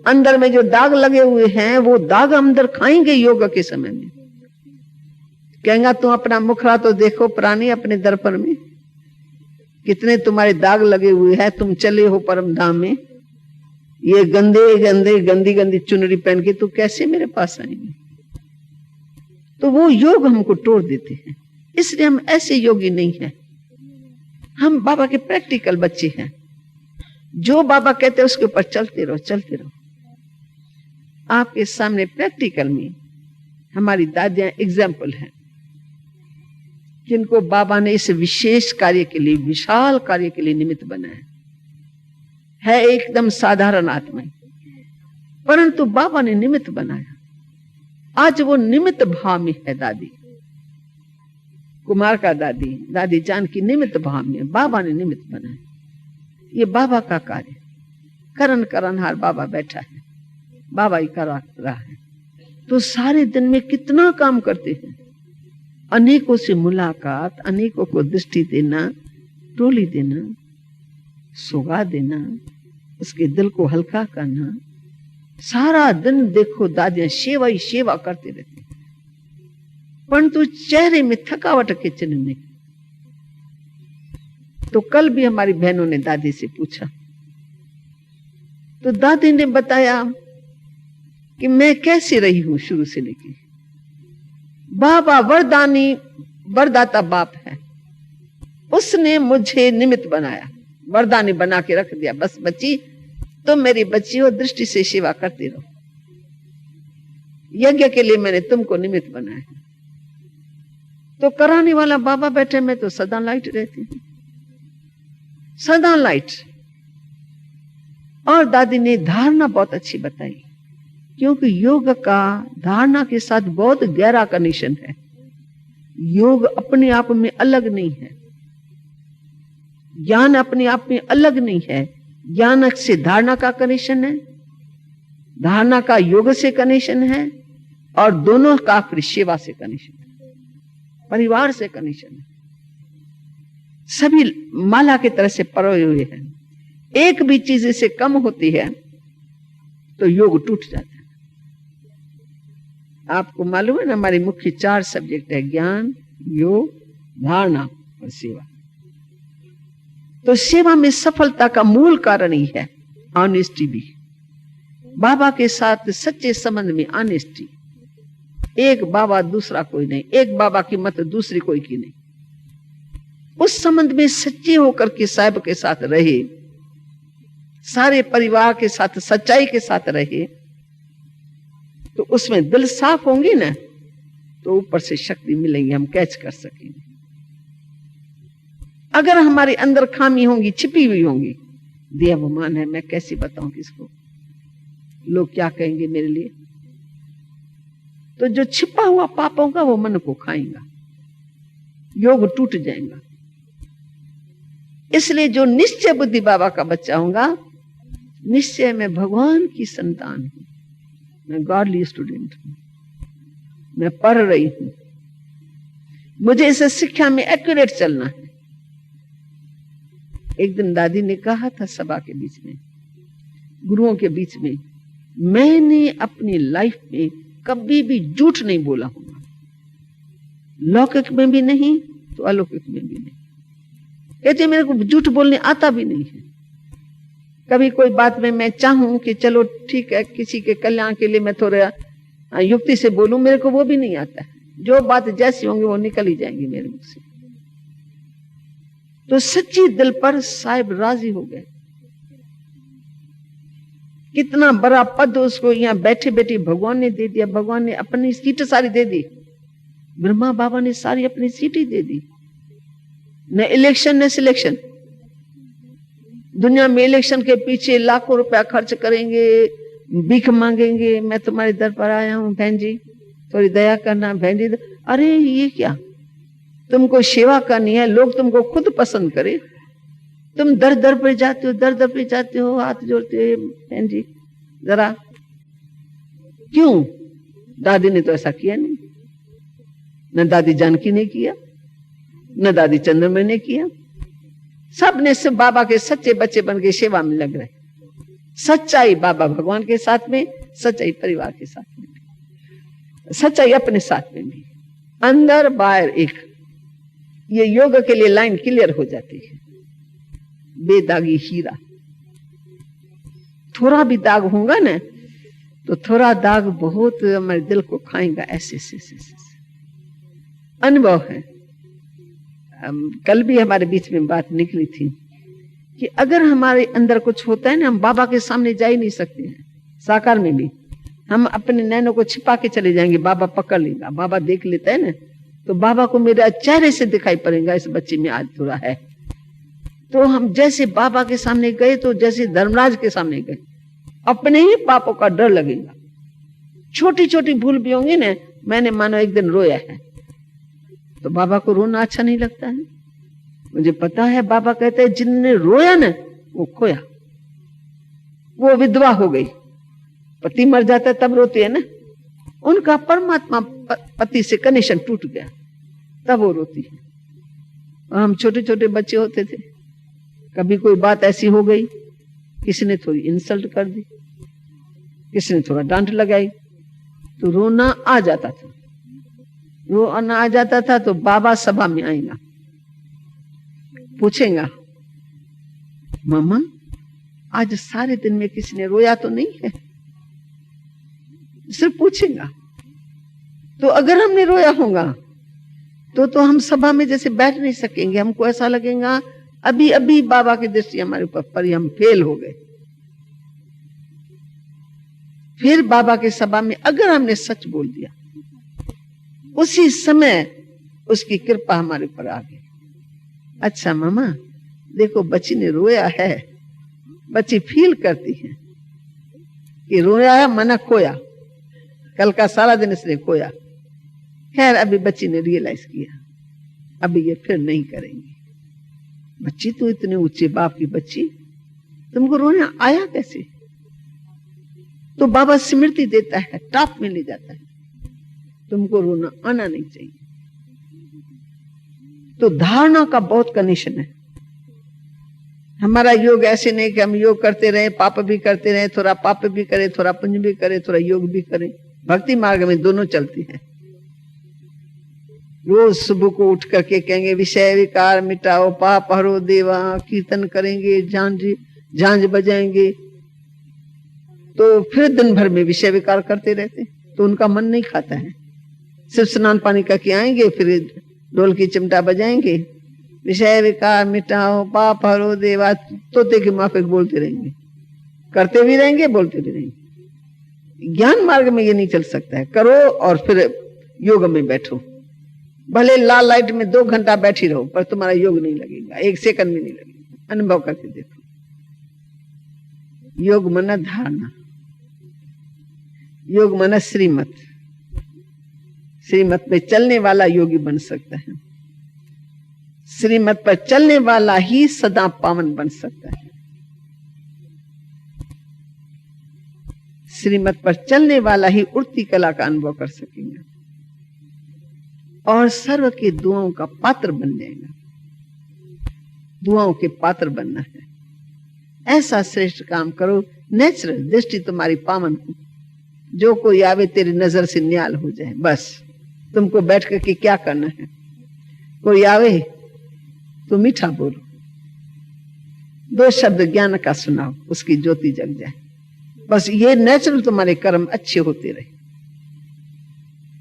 अंदर में जो दाग लगे हुए हैं वो दाग अंदर खाएंगे योग के समय में। कहेगा तुम अपना मुखड़ा तो देखो प्राणी अपने दर्पण में, कितने तुम्हारे दाग लगे हुए हैं, तुम चले हो परम धाम में, ये गंदे गंदे गंदी गंदी चुनरी पहन के तू कैसे मेरे पास आएंगे? तो वो योग हमको तोड़ देते हैं। इसलिए हम ऐसे योगी नहीं हैं, हम बाबा के प्रैक्टिकल बच्चे हैं। जो बाबा कहते हैं उसके ऊपर चलते रहो, चलते रहो। आपके सामने प्रैक्टिकल में हमारी दादियां एग्जाम्पल हैं, जिनको बाबा ने इस विशेष कार्य के लिए, विशाल कार्य के लिए निमित्त बनाया है। एकदम साधारण आत्मा, परंतु बाबा ने निमित्त बनाया। आज वो निमित्त भाव में है। दादी कुमार का दादी जान की निमित्त भाव में बाबा ने निमित्त बनाया। ये बाबा का कार्य, करनहार बाबा बैठा है, बाबा ही करा रहा है। तो सारे दिन में कितना काम करते हैं, अनेकों से मुलाकात, अनेकों को दृष्टि देना, टोली देना, सुगा देना, उसके दिल को हल्का करना। सारा दिन देखो दादियां सेवा ही सेवा करते रहती, परंतु चेहरे में थकावट के चिन्ह नहीं। तो कल भी हमारी बहनों ने दादी से पूछा, तो दादी ने बताया कि मैं कैसे रही हूं शुरू से लेकर। बाबा वरदाता बाप है, उसने मुझे निमित्त बनाया, वरदानी बना के रख दिया। बस बच्ची तुम मेरी बच्ची हो, दृष्टि से सेवा करती रहो। यज्ञ के लिए मैंने तुमको निमित्त बनाया। तो कराने वाला बाबा बैठे, मैं तो सदा लाइट रहती हूँ, सदा लाइट। और दादी ने धारणा बहुत अच्छी बताई, क्योंकि योग का धारणा के साथ बहुत गहरा कनेक्शन है। योग अपने आप में अलग नहीं है, ज्ञान अपने आप में अलग नहीं है। ज्ञान से धारणा का कनेक्शन है, धारणा का योग से कनेक्शन है, और दोनों का फिर सेवा से कनेक्शन है, परिवार से कनेक्शन है। सभी माला की तरह से परोए हुए हैं। एक भी चीज इससे कम होती है तो योग टूट जाता है। आपको मालूम है ना, हमारी मुख्य 4 सब्जेक्ट है, ज्ञान, योग, धारणा और सेवा। तो सेवा में सफलता का मूल कारण ही है ऑनेस्टी भी। बाबा के साथ सच्चे संबंध में ऑनेस्टी। एक बाबा दूसरा कोई नहीं, एक बाबा की मत दूसरी कोई की नहीं। उस संबंध में सच्चे होकर के साहिब के साथ रहे, सारे परिवार के साथ सच्चाई के साथ रहे, तो उसमें दिल साफ होंगे ना, तो ऊपर से शक्ति मिलेगी, हम कैच कर सकेंगे। अगर हमारे अंदर खामी होंगी, छिपी हुई होंगी, देहाभिमान है, मैं कैसे बताऊं किसको, लोग क्या कहेंगे मेरे लिए, तो जो छिपा हुआ पाप होगा वो मन को खाएगा, योग टूट जाएगा। इसलिए जो निश्चय बुद्धि बाबा का बच्चा होगा, निश्चय मैं भगवान की संतान हूं, मैं गॉडली स्टूडेंट हूं, मैं पढ़ रही हूं, मुझे इस शिक्षा में एक्यूरेट चलना है। एक दिन दादी ने कहा था सभा के बीच में, गुरुओं के बीच में, मैंने अपनी लाइफ में कभी भी झूठ नहीं बोला होगा, लौकिक में भी नहीं तो अलौकिक में भी नहीं। कहते मेरे को झूठ बोलने आता भी नहीं है। कभी कोई बात में मैं चाहूं कि चलो ठीक है, किसी के कल्याण के लिए मैं थोड़ा युक्ति से बोलूं, मेरे को वो भी नहीं आता है। जो बात जैसी होंगी वो निकल ही जाएंगी मेरे मुख से। तो सच्ची दिल पर साहिब राजी हो गए। कितना बड़ा पद उसको यहाँ बैठे बैठे भगवान ने दे दिया। भगवान ने अपनी सीट सारी दे दी, ब्रह्मा बाबा ने सारी अपनी सीट ही दे दी। न इलेक्शन न सिलेक्शन। दुनिया में इलेक्शन के पीछे लाखों रुपया खर्च करेंगे, भीख मांगेंगे, मैं तुम्हारे दर पर आया हूं बहन जी, थोड़ी दया करना। बहन जी अरे ये क्या, तुमको सेवा करनी है, लोग तुमको खुद पसंद करे, तुम दर दर पे जाते हो, दर दर पे जाते हो, हाथ जोड़ते हो। बहन जी जरा क्यों, दादी ने तो ऐसा किया नहीं, न दादी जानकी ने किया, न दादी चंद्रमणि ने किया। सब ने सिर्फ बाबा के सच्चे बच्चे बन के सेवा में लग रहे। सच्चाई बाबा भगवान के साथ में, सच्चाई परिवार के साथ में, सच्चाई अपने साथ में भी, अंदर बाहर एक। ये योग के लिए लाइन क्लियर हो जाती है। बेदागी हीरा, थोड़ा भी दाग होगा ना तो थोड़ा दाग बहुत हमारे दिल को खाएगा। ऐसे अनुभव है। कल भी हमारे बीच में बात निकली थी कि अगर हमारे अंदर कुछ होता है ना, हम बाबा के सामने जा ही नहीं सकते हैं। साकार में भी हम अपने नैनों को छिपा के चले जाएंगे, बाबा पकड़ लेगा। बाबा देख लेता है ना तो बाबा को मेरे चेहरे से दिखाई पड़ेगा इस बच्चे में आज थोड़ा है। तो हम जैसे बाबा के सामने गए तो जैसे धर्मराज के सामने गए, अपने ही पापों का डर लगेगा। छोटी छोटी भूल भी होंगी ना। मैंने मानो एक दिन रोया है तो बाबा को रोना अच्छा नहीं लगता है। मुझे पता है बाबा कहते हैं जिनने रोया ना वो खोया। वो विधवा हो गई, पति मर जाता है तब रोती है ना, उनका परमात्मा पति से कनेक्शन टूट गया तब वो रोती है। और हम छोटे छोटे बच्चे होते थे, कभी कोई बात ऐसी हो गई, किसी ने थोड़ी इंसल्ट कर दी, किसी ने थोड़ा डांट लगाई तो रोना आ जाता था। रोना आ जाता था तो बाबा सभा में आएगा, पूछेगा मामा आज सारे दिन में किसी ने रोया तो नहीं है, सिर्फ पूछेगा। तो अगर हमने रोया होगा तो हम सभा में जैसे बैठ नहीं सकेंगे। हमको ऐसा लगेगा अभी अभी बाबा की दृष्टि हमारे ऊपर पड़ी, हम फेल हो गए। फिर बाबा के सभा में अगर हमने सच बोल दिया, उसी समय उसकी कृपा हमारे ऊपर आ गई। अच्छा मामा देखो बच्ची ने रोया है, बच्ची फील करती है कि रोया है, मना खोया, कल का सारा दिन इसने खोया। खैर अभी बच्ची ने रियलाइज किया, अभी ये फिर नहीं करेंगी। बच्ची तो इतने ऊंचे बाप की बच्ची, तुमको रोना आया कैसे? तो बाबा स्मृति देता है, टॉप में ले जाता है, तुमको रोना आना नहीं चाहिए। तो धारणा का बहुत कनेक्शन है। हमारा योग ऐसे नहीं कि हम योग करते रहे, पाप भी करते रहे, थोड़ा पाप भी करे, थोड़ा पुण्य भी करे, थोड़ा योग भी करे। भक्ति मार्ग में दोनों चलती है। रोज सुबह को उठ करके कहेंगे विषय विकार मिटाओ, पाप हरो देवा, कीर्तन करेंगे, झांझ बजाएंगे, तो फिर दिन भर में विषय विकार करते रहते तो उनका मन नहीं खाता है। सिर्फ स्नान पानी करके आएंगे, फिर ढोल की चिमटा बजाएंगे, विषय विकार मिटाओ, पाप हरो देवा, तोते के माफिक बोलते रहेंगे, करते भी रहेंगे, बोलते भी रहेंगे। ज्ञान मार्ग में ये नहीं चल सकता है। करो और फिर योग में बैठो, भले लाल लाइट में 2 घंटा बैठी रहो, पर तुम्हारा योग नहीं लगेगा, 1 सेकंड में नहीं लगेगा। अनुभव करके देखो। योग मना धारणा, योग मना श्रीमत। श्रीमत पे चलने वाला योगी बन सकता है। श्रीमत पर चलने वाला ही सदा पावन बन सकता है। श्रीमत पर चलने वाला ही उड़ती कला का अनुभव कर सकेगा और सर्व के दुआओं का पात्र बन जाएगा। दुआओं के पात्र बनना है, ऐसा श्रेष्ठ काम करो। नेचुरल दृष्टि तुम्हारी पावन हो, जो कोई आवे तेरी नजर से न्याल हो जाए। बस तुमको बैठ करके क्या करना है, कोई आवे तो मीठा बोलो, 2 शब्द ज्ञान का सुनाओ, उसकी ज्योति जग जाए। बस ये नेचुरल तुम्हारे कर्म अच्छे होते रहे।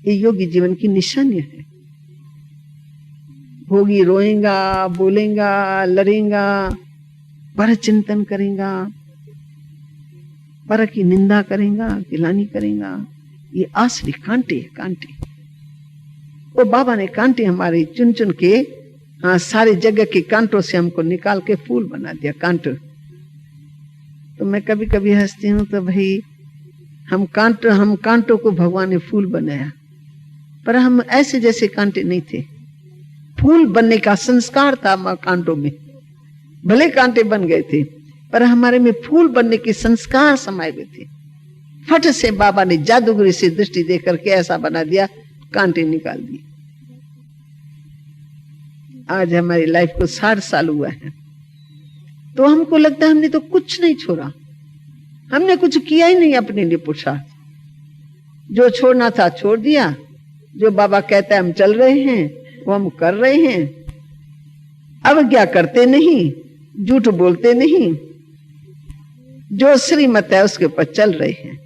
ये योगी जीवन की निशानी है। भोगी रोएगा, बोलेगा, लड़ेगा, पर चिंतन करेगा, पर की निंदा करेगा, गिलानी करेगा, ये आसरी कांटे कांटे। वो बाबा ने कांटे हमारे चुन चुन के, हाँ, सारी जगह के कांटों से हमको निकाल के फूल बना दिया। कांटो तो मैं कभी कभी हंसती हूँ तो भाई हम कांटों को भगवान ने फूल बनाया, पर हम ऐसे जैसे कांटे नहीं थे। फूल बनने का संस्कार था कांटों में, भले कांटे बन गए थे पर हमारे में फूल बनने के संस्कार समाये हुए थे। फट से बाबा ने जादूगरी से दृष्टि दे करके ऐसा बना दिया, कांटे निकाल दिए। आज हमारी लाइफ को 60 साल हुआ है, तो हमको लगता है हमने तो कुछ नहीं छोड़ा, हमने कुछ किया ही नहीं अपने लिए पुरुषार्थ। जो छोड़ना था छोड़ दिया, जो बाबा कहता है हम चल रहे हैं वो हम कर रहे हैं। अवज्ञा करते नहीं, झूठ बोलते नहीं, जो श्रीमत है उसके ऊपर चल रहे हैं।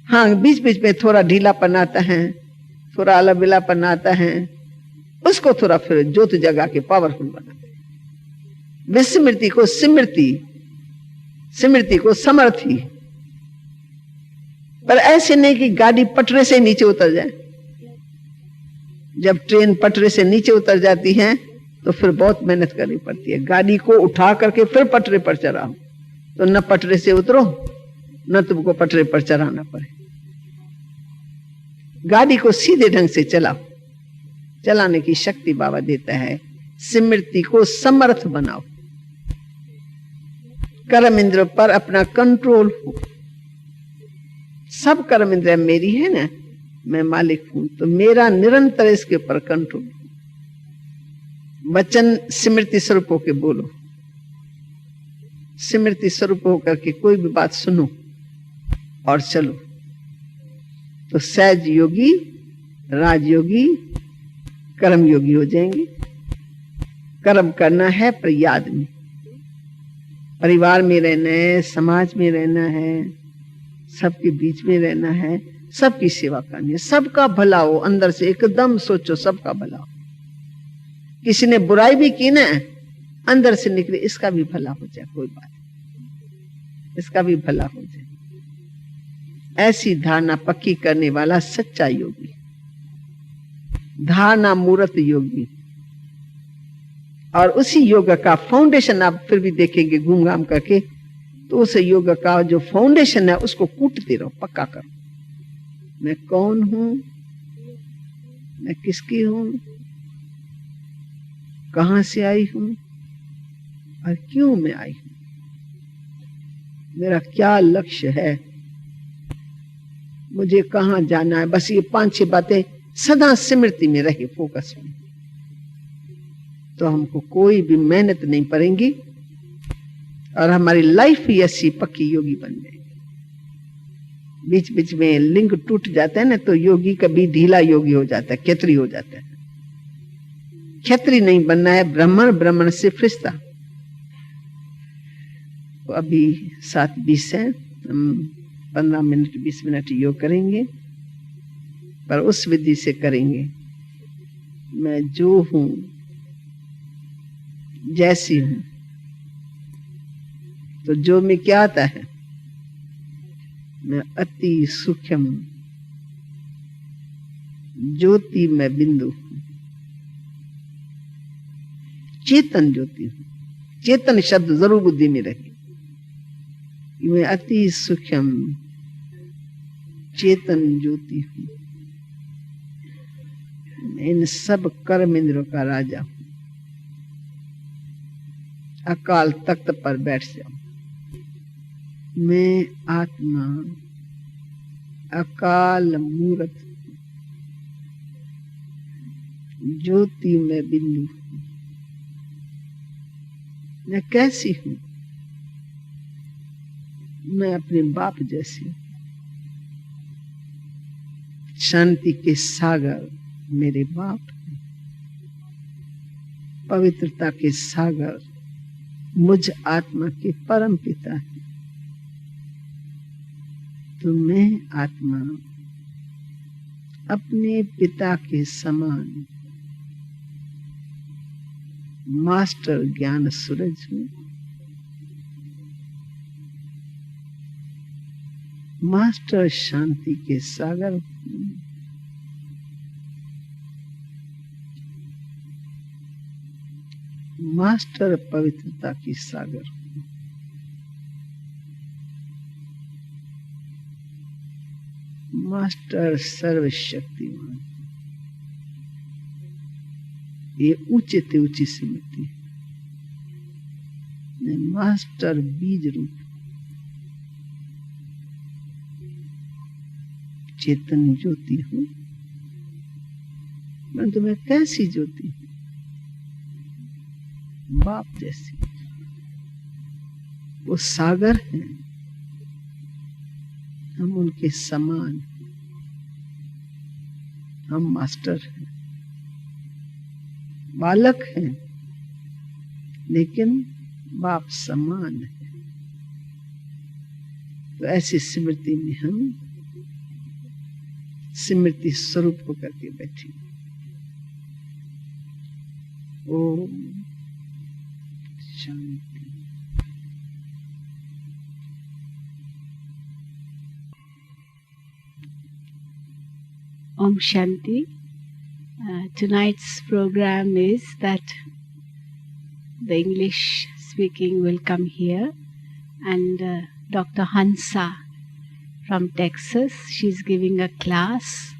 हाँ, बीच बीच में थोड़ा ढीलापन आता है, थोड़ा अलबिलापन आता है, उसको थोड़ा फिर ज्योत जगा के पावरफुल बनाते हैं। विस्मृति को स्मृति, स्मृति को समर्थी। पर ऐसे नहीं कि गाड़ी पटरे से नीचे उतर जाए। जब ट्रेन पटरे से नीचे उतर जाती है तो फिर बहुत मेहनत करनी पड़ती है। गाड़ी को उठा करके फिर पटरे पर चढ़ाओ, तो न पटरे से उतरो न तुमको पटरे पर चढ़ाना पड़े। गाड़ी को सीधे ढंग से चलाओ, चलाने की शक्ति बाबा देता है। स्मृति को समर्थ बनाओ, कर्म इंद्र पर अपना कंट्रोल हो। सब कर्म इंद्र मेरी है ना, मैं मालिक हूं, तो मेरा निरंतर इसके ऊपर कंट्रोल। वचन स्मृति स्वरूप होके बोलो, स्मृति स्वरूप होकर के कोई भी बात सुनो और चलो, तो सहज योगी, राजयोगी, कर्म योगी हो जाएंगे। कर्म करना है पर याद में, परिवार में रहना है, समाज में रहना है, सबके बीच में रहना है, सबकी सेवा करनी है, सबका भला हो। अंदर से एकदम सोचो सबका भला हो। किसी ने बुराई भी की ना, अंदर से निकले इसका भी भला हो जाए, कोई बात नहीं, इसका भी भला हो जाए। ऐसी धारणा पक्की करने वाला सच्चा योगी, धारणा मूर्त योगी। और उसी योग का फाउंडेशन आप फिर भी देखेंगे घूम घाम करके, तो उस योग का जो फाउंडेशन है उसको कूटते रहो, पक्का करो। मैं कौन हूं, मैं किसकी हूं, कहां से आई हूं और क्यों मैं आई हूं, मेरा क्या लक्ष्य है, मुझे कहां जाना है। बस ये 5-6 बातें सदा स्मृति में रहे, फोकस में, तो हमको कोई भी मेहनत नहीं पड़ेगी और हमारी लाइफ ही ऐसी पक्की योगी बन जाएगी। बीच बीच में लिंग टूट जाता है ना, तो योगी कभी ढीला योगी हो जाता है, क्षेत्री हो जाता है। क्षेत्री नहीं बनना है, ब्राह्मण, ब्राह्मण से फरिश्ता। तो अभी 7:20 है, हम 15 मिनट 20 मिनट योग करेंगे, पर उस विधि से करेंगे। मैं जो हूं, जैसी हूं, तो जो में क्या आता है, मैं अति सूक्ष्म ज्योति में बिंदु हूं, चेतन ज्योति हूं। चेतन शब्द जरूर बुद्धि में रहे। मैं अति सूक्ष्म चेतन ज्योति हूं, मैं इन सब कर्म इंद्रियों का राजा हूं। अकाल तख्त पर बैठ जाओ। मैं आत्मा अकाल मूर्त ज्योति में बिंदु हूं। मैं कैसी हूं, मैं अपने बाप जैसी हूं। शांति के सागर मेरे बाप हैं, पवित्रता के सागर मुझ आत्मा के परम पिता है। तो मैं आत्मा अपने पिता के समान मास्टर ज्ञान सूरज हूं, मास्टर शांति के सागर हूं, मास्टर पवित्रता की सागर हूं, मास्टर सर्वशक्तिमान। ये ऊंचे ते ऊंची स्मृति, मास्टर बीज रूप चेतन ज्योति हूं। मैं तुम्हें कैसी ज्योति हूं? बाप जैसी। वो सागर हैं, हम उनके समान, हम मास्टर हैं। बालक हैं लेकिन बाप समान है। तो ऐसी स्मृति में हम स्मृति स्वरूप होकर के बैठे। Om Shanti. Om Shanti. Tonight's program is that the English speaking will come here, and Dr. Hansa from Texas, she's giving a class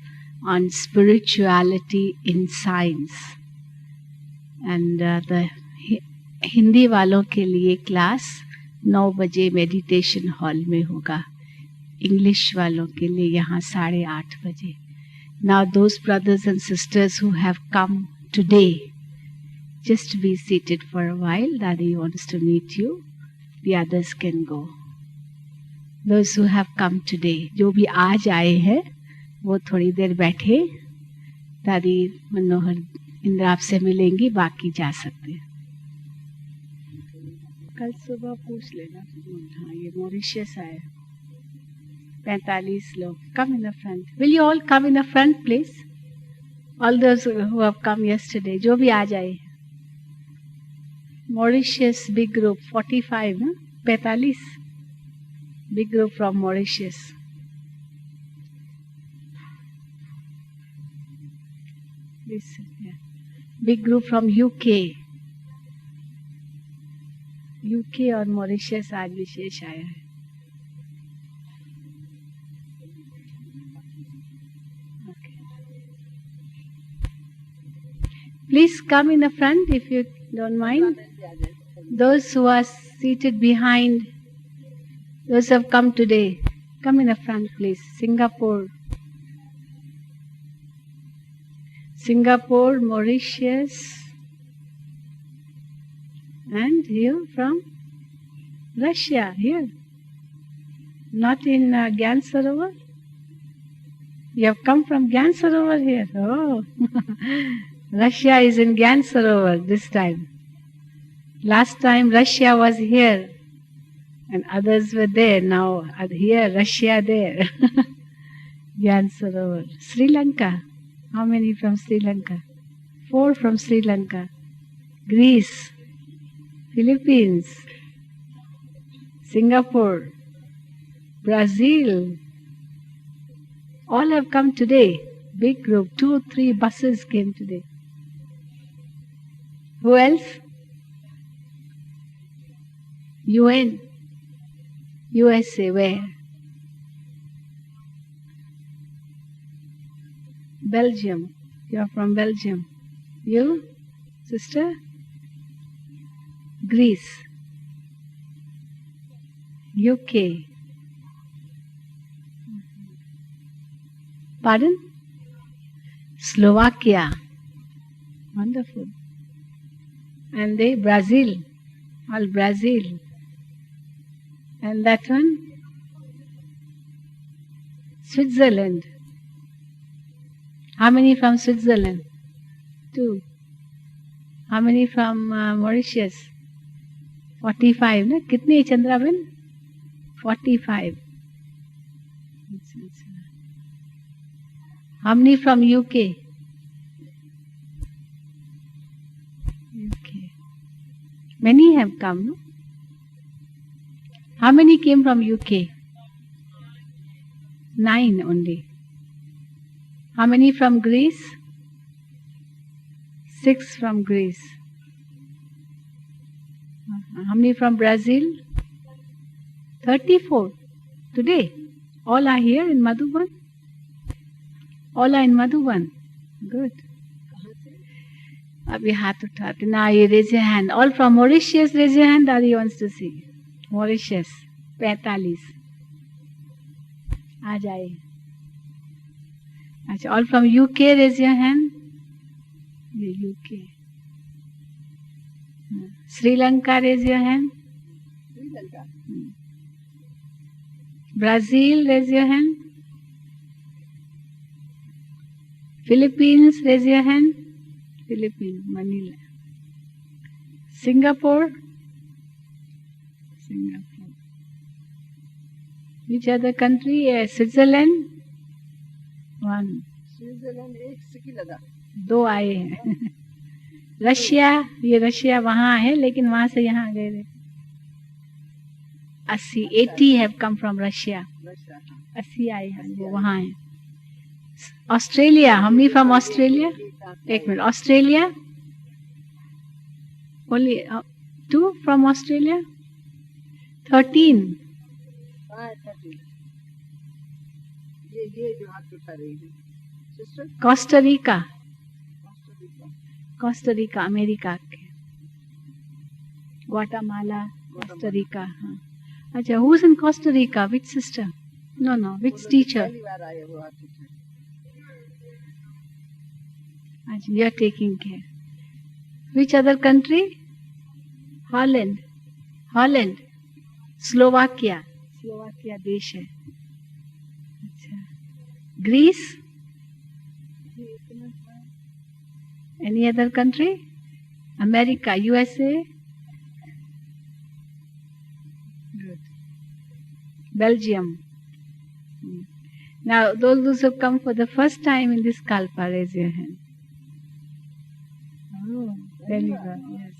on spirituality in science. And the Hindi वालों के लिए क्लास 9 बजे मेडिटेशन हॉल में होगा, इंग्लिश वालों के लिए यहाँ 8:30 बजे. Now those brothers and sisters who have come today, just be seated for a while. Daddy wants to meet you. The others can go. Those who have come today, जो भी आज आए हैं वो थोड़ी देर बैठे. दादी मनोहर इंद्र आपसे मिलेंगी, बाकी जा सकते हैं. कल सुबह पूछ लेना. हाँ, ये मॉरिशस आए 45 लोग. Come in the front. Will you all come in the front, please? All those who have come yesterday, जो भी आ जाए. Mauritius big group 45, ना? 45. Big group from Mauritius. This, yeah. Big group from UK. UK और मॉरिशस आज विशेष आया है. Please come in the front if you don't mind. Those who are seated behind, those who have come today, come in the front, please. Singapore, Mauritius, and you from Russia, here. Not in Gyan Sarovar? You have come from Gyan Sarovar here. Oh. Russia is in Gyan Sarovar this time. Last time Russia was here and others were there. Now here, Russia there. Gyan Sarovar. Sri Lanka. How many from Sri Lanka? 4 from Sri Lanka. Greece. Philippines. Singapore. Brazil. All have come today. Big group. 2 or 3 buses came today. Who else? UN. USA, where? Belgium. You are from Belgium. You, sister? Greece. UK. Pardon? Slovakia. Wonderful. And they, Brazil. All Brazil. And that one? Switzerland. How many from Switzerland? 2. How many from Mauritius? 45. ना? कितनी चंद्राबेन? 45. How many from UK? UK. Many have come, no? How many came from UK? 9 only. How many from Greece? 6 from Greece. How many from Brazil? 34. Today. All are here in Madhuban? All are in Madhuban. Good. अभी हाथ उठाते ना, ये raise your hand. All from Mauritius raise your hand. दादी वांट्स टू सी. मॉरिशियस 45. आ जाए. अच्छा, all from UK raise your hand. ये UK. Sri Lanka raise your hand. Sri Lanka. Brazil raise your hand. Philippines, raise your hand. Philippines, Manila. Singapore. Singapore. Which other country? Switzerland. 1. Switzerland एक सिक्की लगा. 2 आए हैं. रशिया. ये रशिया वहाँ है, लेकिन वहाँ से यहाँ गए थे. 80 have come from Russia. 80 आए हैं, वो वहाँ है. Australia. How many from Australia? एक minute. Australia. Only 2 from Australia. 13. ये जो हाथ उठा रही है सिस्टर. कोस्टारिका. कोस्टारिका अमेरिका के. ग्वाटामाला. कोस्टारिका. हाँ. अच्छा, who is in Costa Rica? Which sister? No. Which teacher? पहली बार आए वो हाथ उठा. You are taking care. Which other country? Holland. Slovakia. Slovakia देश है. अच्छा. Greece. Any other country? America, USA. Good. Belgium. Now, those who have come for the first time in this kalpa, raise your hand. Oh, very good. Yes.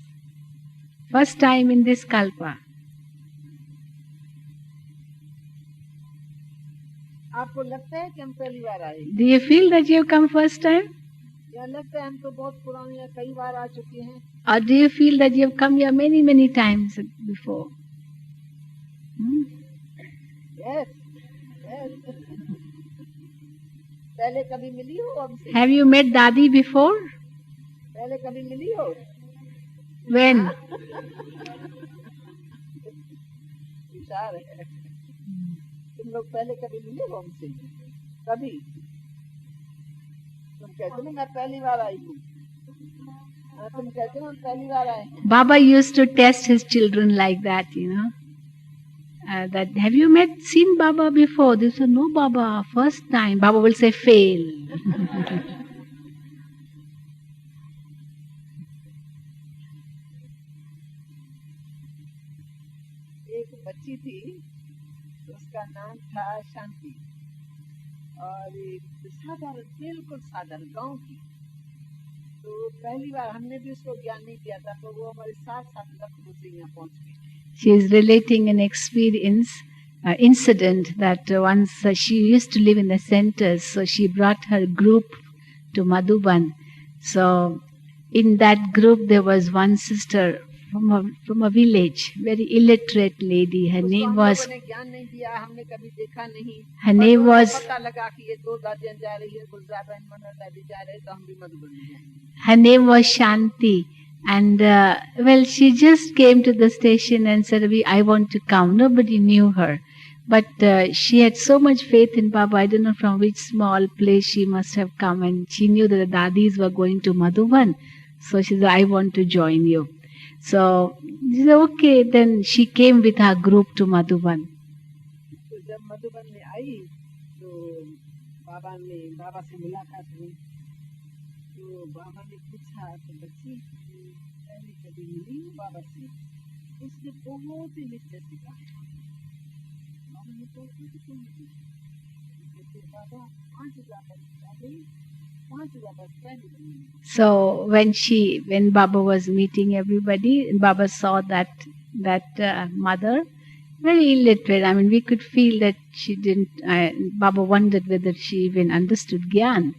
First time in this kalpa. आपको लगता है कि हम पहली बार आए? Do you feel that you have come first time? या लगता है हम तो बहुत पुराने या कई बार आ चुके हैं? Or do you feel that you have come here many times before? Yes. पहले कभी मिली हो हमसे? Have you met Dadi before? पहले कभी मिली हो? When? विचार है. तुम लोग पहले कभी मिले हो हमसे? कभी? तुम कहते हो मैं पहली बार आई हूँ. तुम कहते हो हम पहली बार आए. Baba used to test his children like that, that have you seen Baba before? They said, no, Baba, first time. Baba will say, fail. एक बच्ची थी, उसका नाम था शांति, और एक साधारण, बिल्कुल साधारण गांव की. तो पहली बार हमने भी उसको ज्ञान नहीं दिया था, तो वो हमारे साथ लखनऊ से यहाँ पहुंच गई. She is relating an incident that once she used to live in the centers, so she brought her group to Madhuban. So in that group there was one sister from a village, very illiterate lady. Her name was. Her name was. Her name was Shanti. And she just came to the station and said, I want to come. Nobody knew her. But she had so much faith in Baba. I don't know from which small place she must have come. And she knew that the Dadis were going to Madhuban. So she said, I want to join you. So she said, okay. Then she came with her group to Madhuban. So जब मधुबन में आई तो बाबा से मुलाकात हुई. तो बाबा ने पूछा तो बच्ची पहले कभी मिली बाबा से? उसने बहुत ही निश्चय से कहा. बाबा ने पूछा कि तुम बाबा 5,000 वर्ष पहले. So when Baba was meeting everybody, Baba saw that mother, very illiterate. I mean, we could feel that she didn't. Baba wondered whether she even understood Gyan.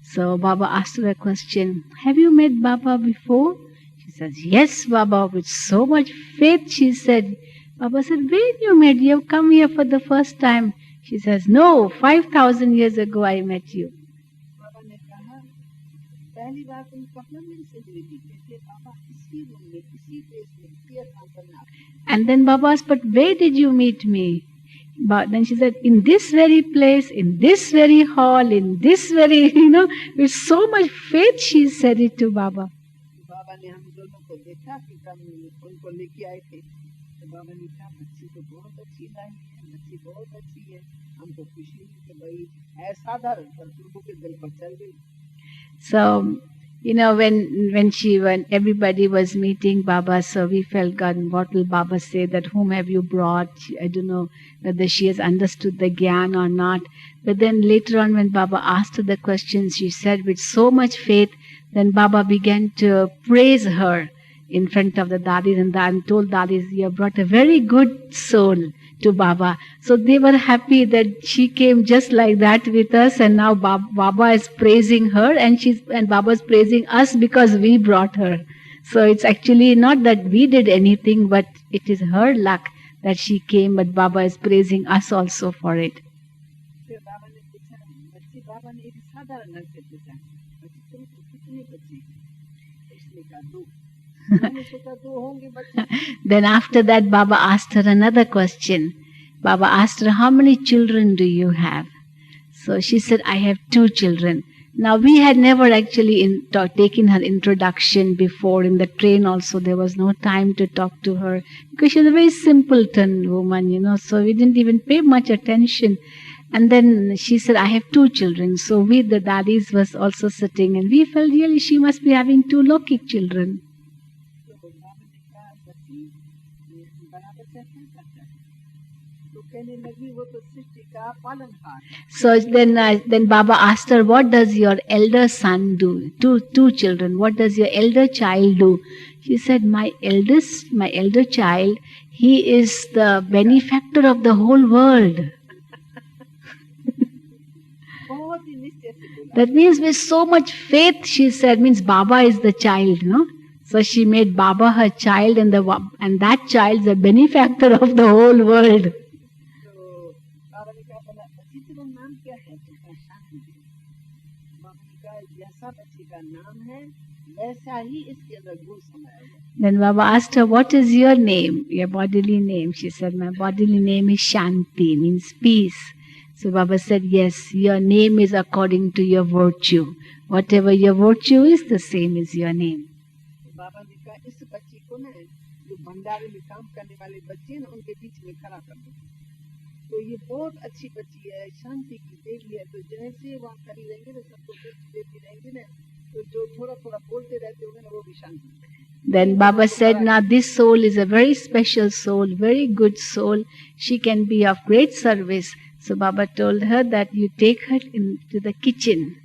So Baba asked her a question. Have you met Baba before? She says, yes, Baba, with so much faith, she said. Baba said, when you met? You have come here for the first time. She says, no, 5,000 years ago I met you. पहली बार तुम कहाँ मेरे से मिली? कहते बाबा इसी रूम में, इसी प्लेस में, इसी स्थान पर मैं आपको. And then Baba asked, but where did you meet me? But then she said, in this very place, in this very hall, in this very, with so much faith she said it to Baba. बाबा ने हम दोनों को देखा कि हम उनको लेके आए थे, तो बाबा ने कहा बच्ची तो बहुत अच्छी लाई है, बच्ची बहुत अच्छी है. हमको खुशी हुई कि भाई असाधारण पर प्रभु के दिल पर चल गई. So, when everybody was meeting Baba, so we felt, God, what will Baba say, that whom have you brought? I don't know whether she has understood the Gyan or not. But then later on when Baba asked her the questions, she said with so much faith, then Baba began to praise her in front of the Dadis and told Dadis, you have brought a very good soul to Baba. So they were happy that she came just like that with us, and now Baba is praising her, and Baba is praising us because we brought her. So it's actually not that we did anything, but it is her luck that she came, but Baba is praising us also for it. फिर बाबा ने पूछा, बच्ची, बाबा ने एक साधारण ढंग से पूछा, बच्ची तुमको कितने बच्चे? उसने कहा दो. मैंने सोचा दो होंगे बच्चे. Then after that, Baba asked her another question. Baba asked her, how many children do you have? So she said, I have 2 children. Now we had never actually taken her introduction before. In the train also there was no time to talk to her because she was a very simpleton woman, so we didn't even pay much attention. And then she said, I have 2 children. So we, the Dadis, was also sitting, and we felt really she must be having 2 Lokik children. So then Baba asked her, what does your elder son do? Two children. What does your elder child do? She said, my elder child, he is the benefactor of the whole world. That means with so much faith, she said, means Baba is the child, no? So she made Baba her child, and that child is the benefactor of the whole world. Then Baba asked her, what is your name, your bodily name? She said, my bodily name is Shanti, means peace. So Baba said, yes, your name is according to your virtue. Whatever your virtue is, the same is your name. Baba ने कहा इस बच्ची को ना जो भंडारे में काम करने वाले बच्चे हैं उनके बीच में खड़ा कर दो. तो ये बहुत अच्छी बच्ची है, शांति की देवी है. तो जैसे वहाँ खड़ी रहेंगे ना, सबको देती रहेंगे ना, तो जो थोड़ा थोड़ा बोलते रहते होंगे ना, वो भी शांति. Then Baba said, now this soul is a very special soul, very good soul. She can be of great service. So Baba told her that you take her into the kitchen,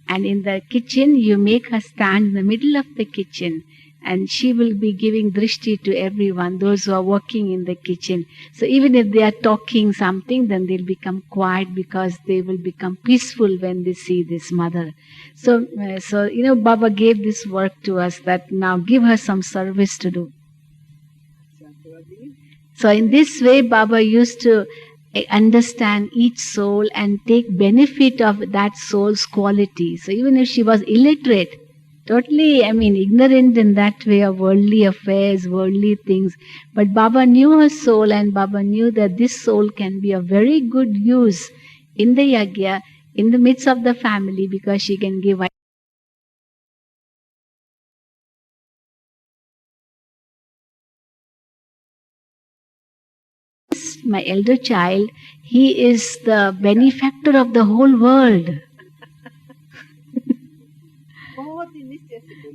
and in the kitchen you make her stand in the middle of the kitchen, and she will be giving drishti to everyone, those who are working in the kitchen. So even if they are talking something, then they'll become quiet because they will become peaceful when they see this mother. So Baba gave this work to us, that now give her some service to do. So in this way, Baba used to understand each soul and take benefit of that soul's quality. So even if she was illiterate, totally, ignorant in that way of worldly affairs, worldly things, but Baba knew her soul, and Baba knew that this soul can be of very good use in the yagya, in the midst of the family, because she can give. My elder child, he is the benefactor of the whole world.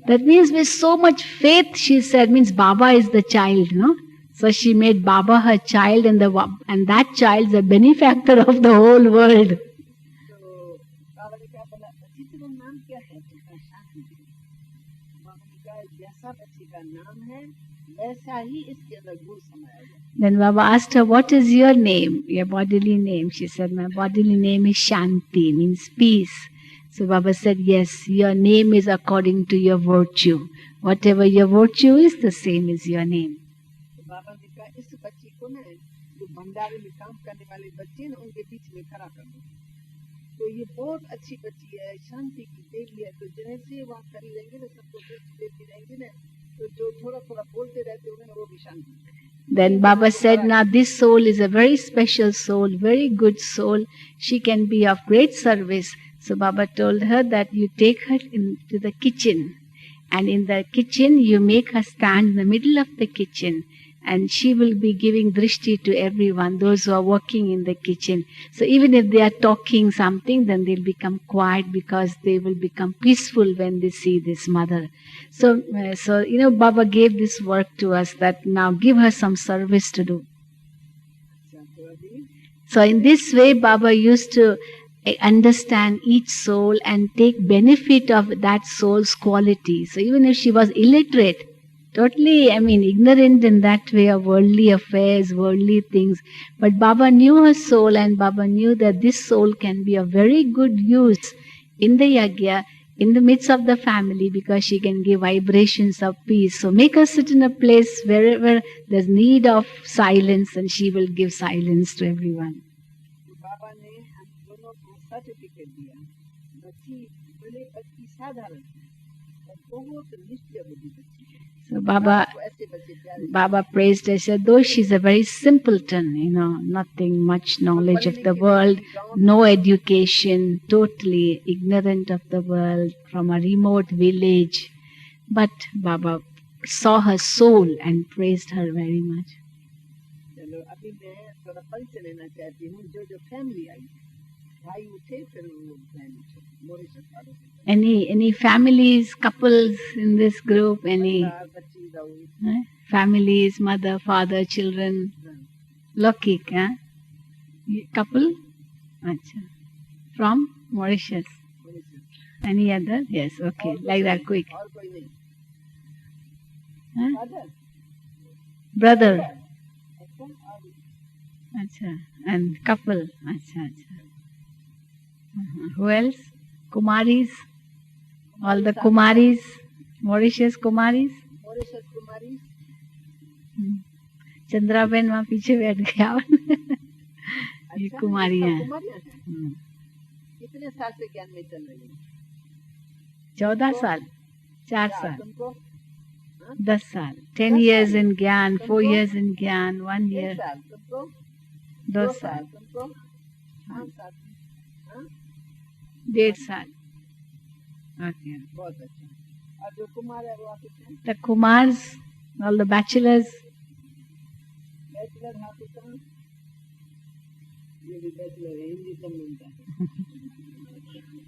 That means with so much faith, she said, means Baba is the child, no? So she made Baba her child, and that child is the benefactor of the whole world. Then Baba asked her, what is your name, your bodily name? She said, my bodily name is Shanti, means peace. So Baba said, yes, your name is according to your virtue. Whatever your virtue is, the same is your name. Baba ने कहा इस बच्ची को ना जो भंडारे में काम करने वाले बच्चे हैं उनके बीच में खड़ा कर दो. तो ये बहुत अच्छी बच्ची है, शांति की देवी है, तो जैसे वहाँ खड़ी रहेंगे ना, सबको देती रहेंगे ना, तो जो थोड़ा थोड़ा बोलते रहते होंगे ना, वो भी शांति। Then Baba said, now this soul is a very special soul, very good soul. She can be of great service. So Baba told her that you take her into the kitchen. And in the kitchen, you make her stand in the middle of the kitchen. And she will be giving drishti to everyone, those who are working in the kitchen. So even if they are talking something, then they'll become quiet because they will become peaceful when they see this mother. So Baba gave this work to us that now give her some service to do. So in this way, Baba used to understand each soul and take benefit of that soul's quality. So even if she was illiterate, totally, ignorant in that way of worldly affairs, worldly things. But Baba knew her soul, and Baba knew that this soul can be of very good use in the yagya, in the midst of the family, because she can give vibrations of peace. So make her sit in a place wherever there's need of silence, and she will give silence to everyone. Baba ने हम दोनों को सर्टिफिकेट दिया। बच्ची भले बच्ची साधारण है, बहुत निष्ठा बुद्धि बच्ची। So Baba praised her, said, though she's a very simpleton, nothing much knowledge of the world, no education, totally ignorant of the world, from a remote village. But Baba saw her soul and praised her very much. Any families, couples in this group? Any families, mother, father, children? Lokik, huh? Couple? Achha. From Mauritius. Any other? Yes, okay. Like that, quick. Huh? Brother. Achha. And couple. Achha, achha. Who else? Kumaris? All the Kumaris? Mauritius Kumaris? Mauritius Kumaris? Chandra बहन वहाँ पीछे बैठ गया। ये कुमारियाँ हैं। कितने साल से ज्ञान में चल रही है? 14 साल, 4 साल, 10 साल, 10 years in ज्ञान, 4 years in ज्ञान, 1 year, 2 साल, 1.5 साल. Okay. The Kumars, all the bachelors.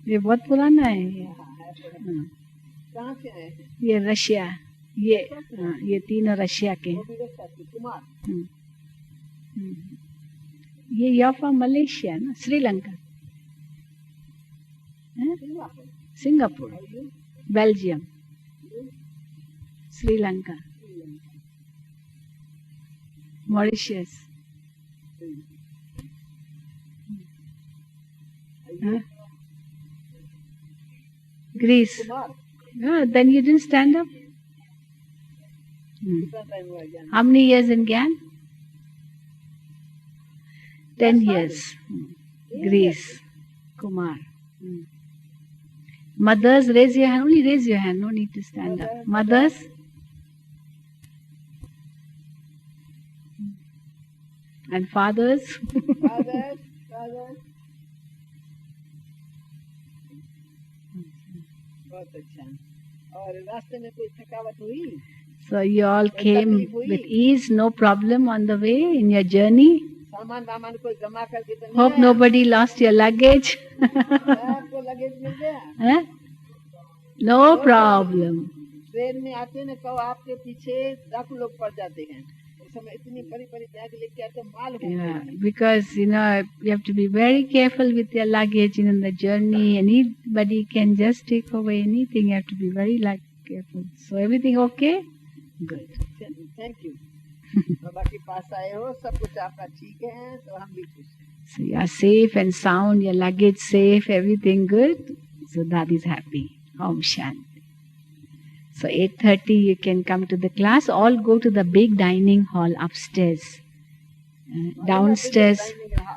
ये बहुत पुराना है ये रशिया ये तीनों रशिया के ये you're from Malaysia ना Sri Lanka Singapore Belgium Sri Lanka Mauritius Greece. Then you didn't stand up? How many years in Gyan? 10 years. Greece. Kumar. Mothers, raise your hand. Only raise your hand. No need to stand up. Mothers? And fathers? Fathers. बहुत अच्छा और रास्ते में कोई थकावट हुई? So you all came with ease, no problem on the way in your journey. सामान वामान कोई जमा करके तो नहीं? Hope nobody lost your luggage. आपको लगेज मिल गया? No problem. ट्रेन में आते न कहो आपके पीछे 10 लोग पड़ जाते हैं. Yeah, because you have to be very careful with your luggage in the journey. Anybody can just take away anything. You have to be very careful. So everything okay? Good. Thank you. बाबा के पास आए हो, सब कुछ आपका ठीक है, तो हम भी खुश हैं. So you are safe and sound. Your luggage safe. Everything good. So that is happy. Om Shanti. So 8:30 you can come to the class. All go to the big dining hall upstairs. Downstairs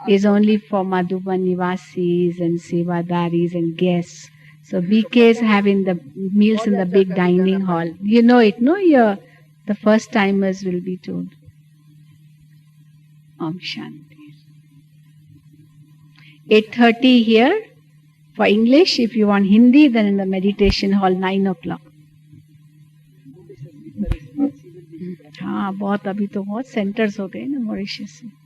is only for Madhuban Nivasis and Sevadaris and guests. So BK is having the meals in the big dining hall. You know it, no? The first timers will be told. Om Shanti. 8:30 here for English. If you want Hindi, then in the meditation hall 9 o'clock. हाँ बहुत अभी तो बहुत सेंटर्स हो गए ना मॉरिशस में.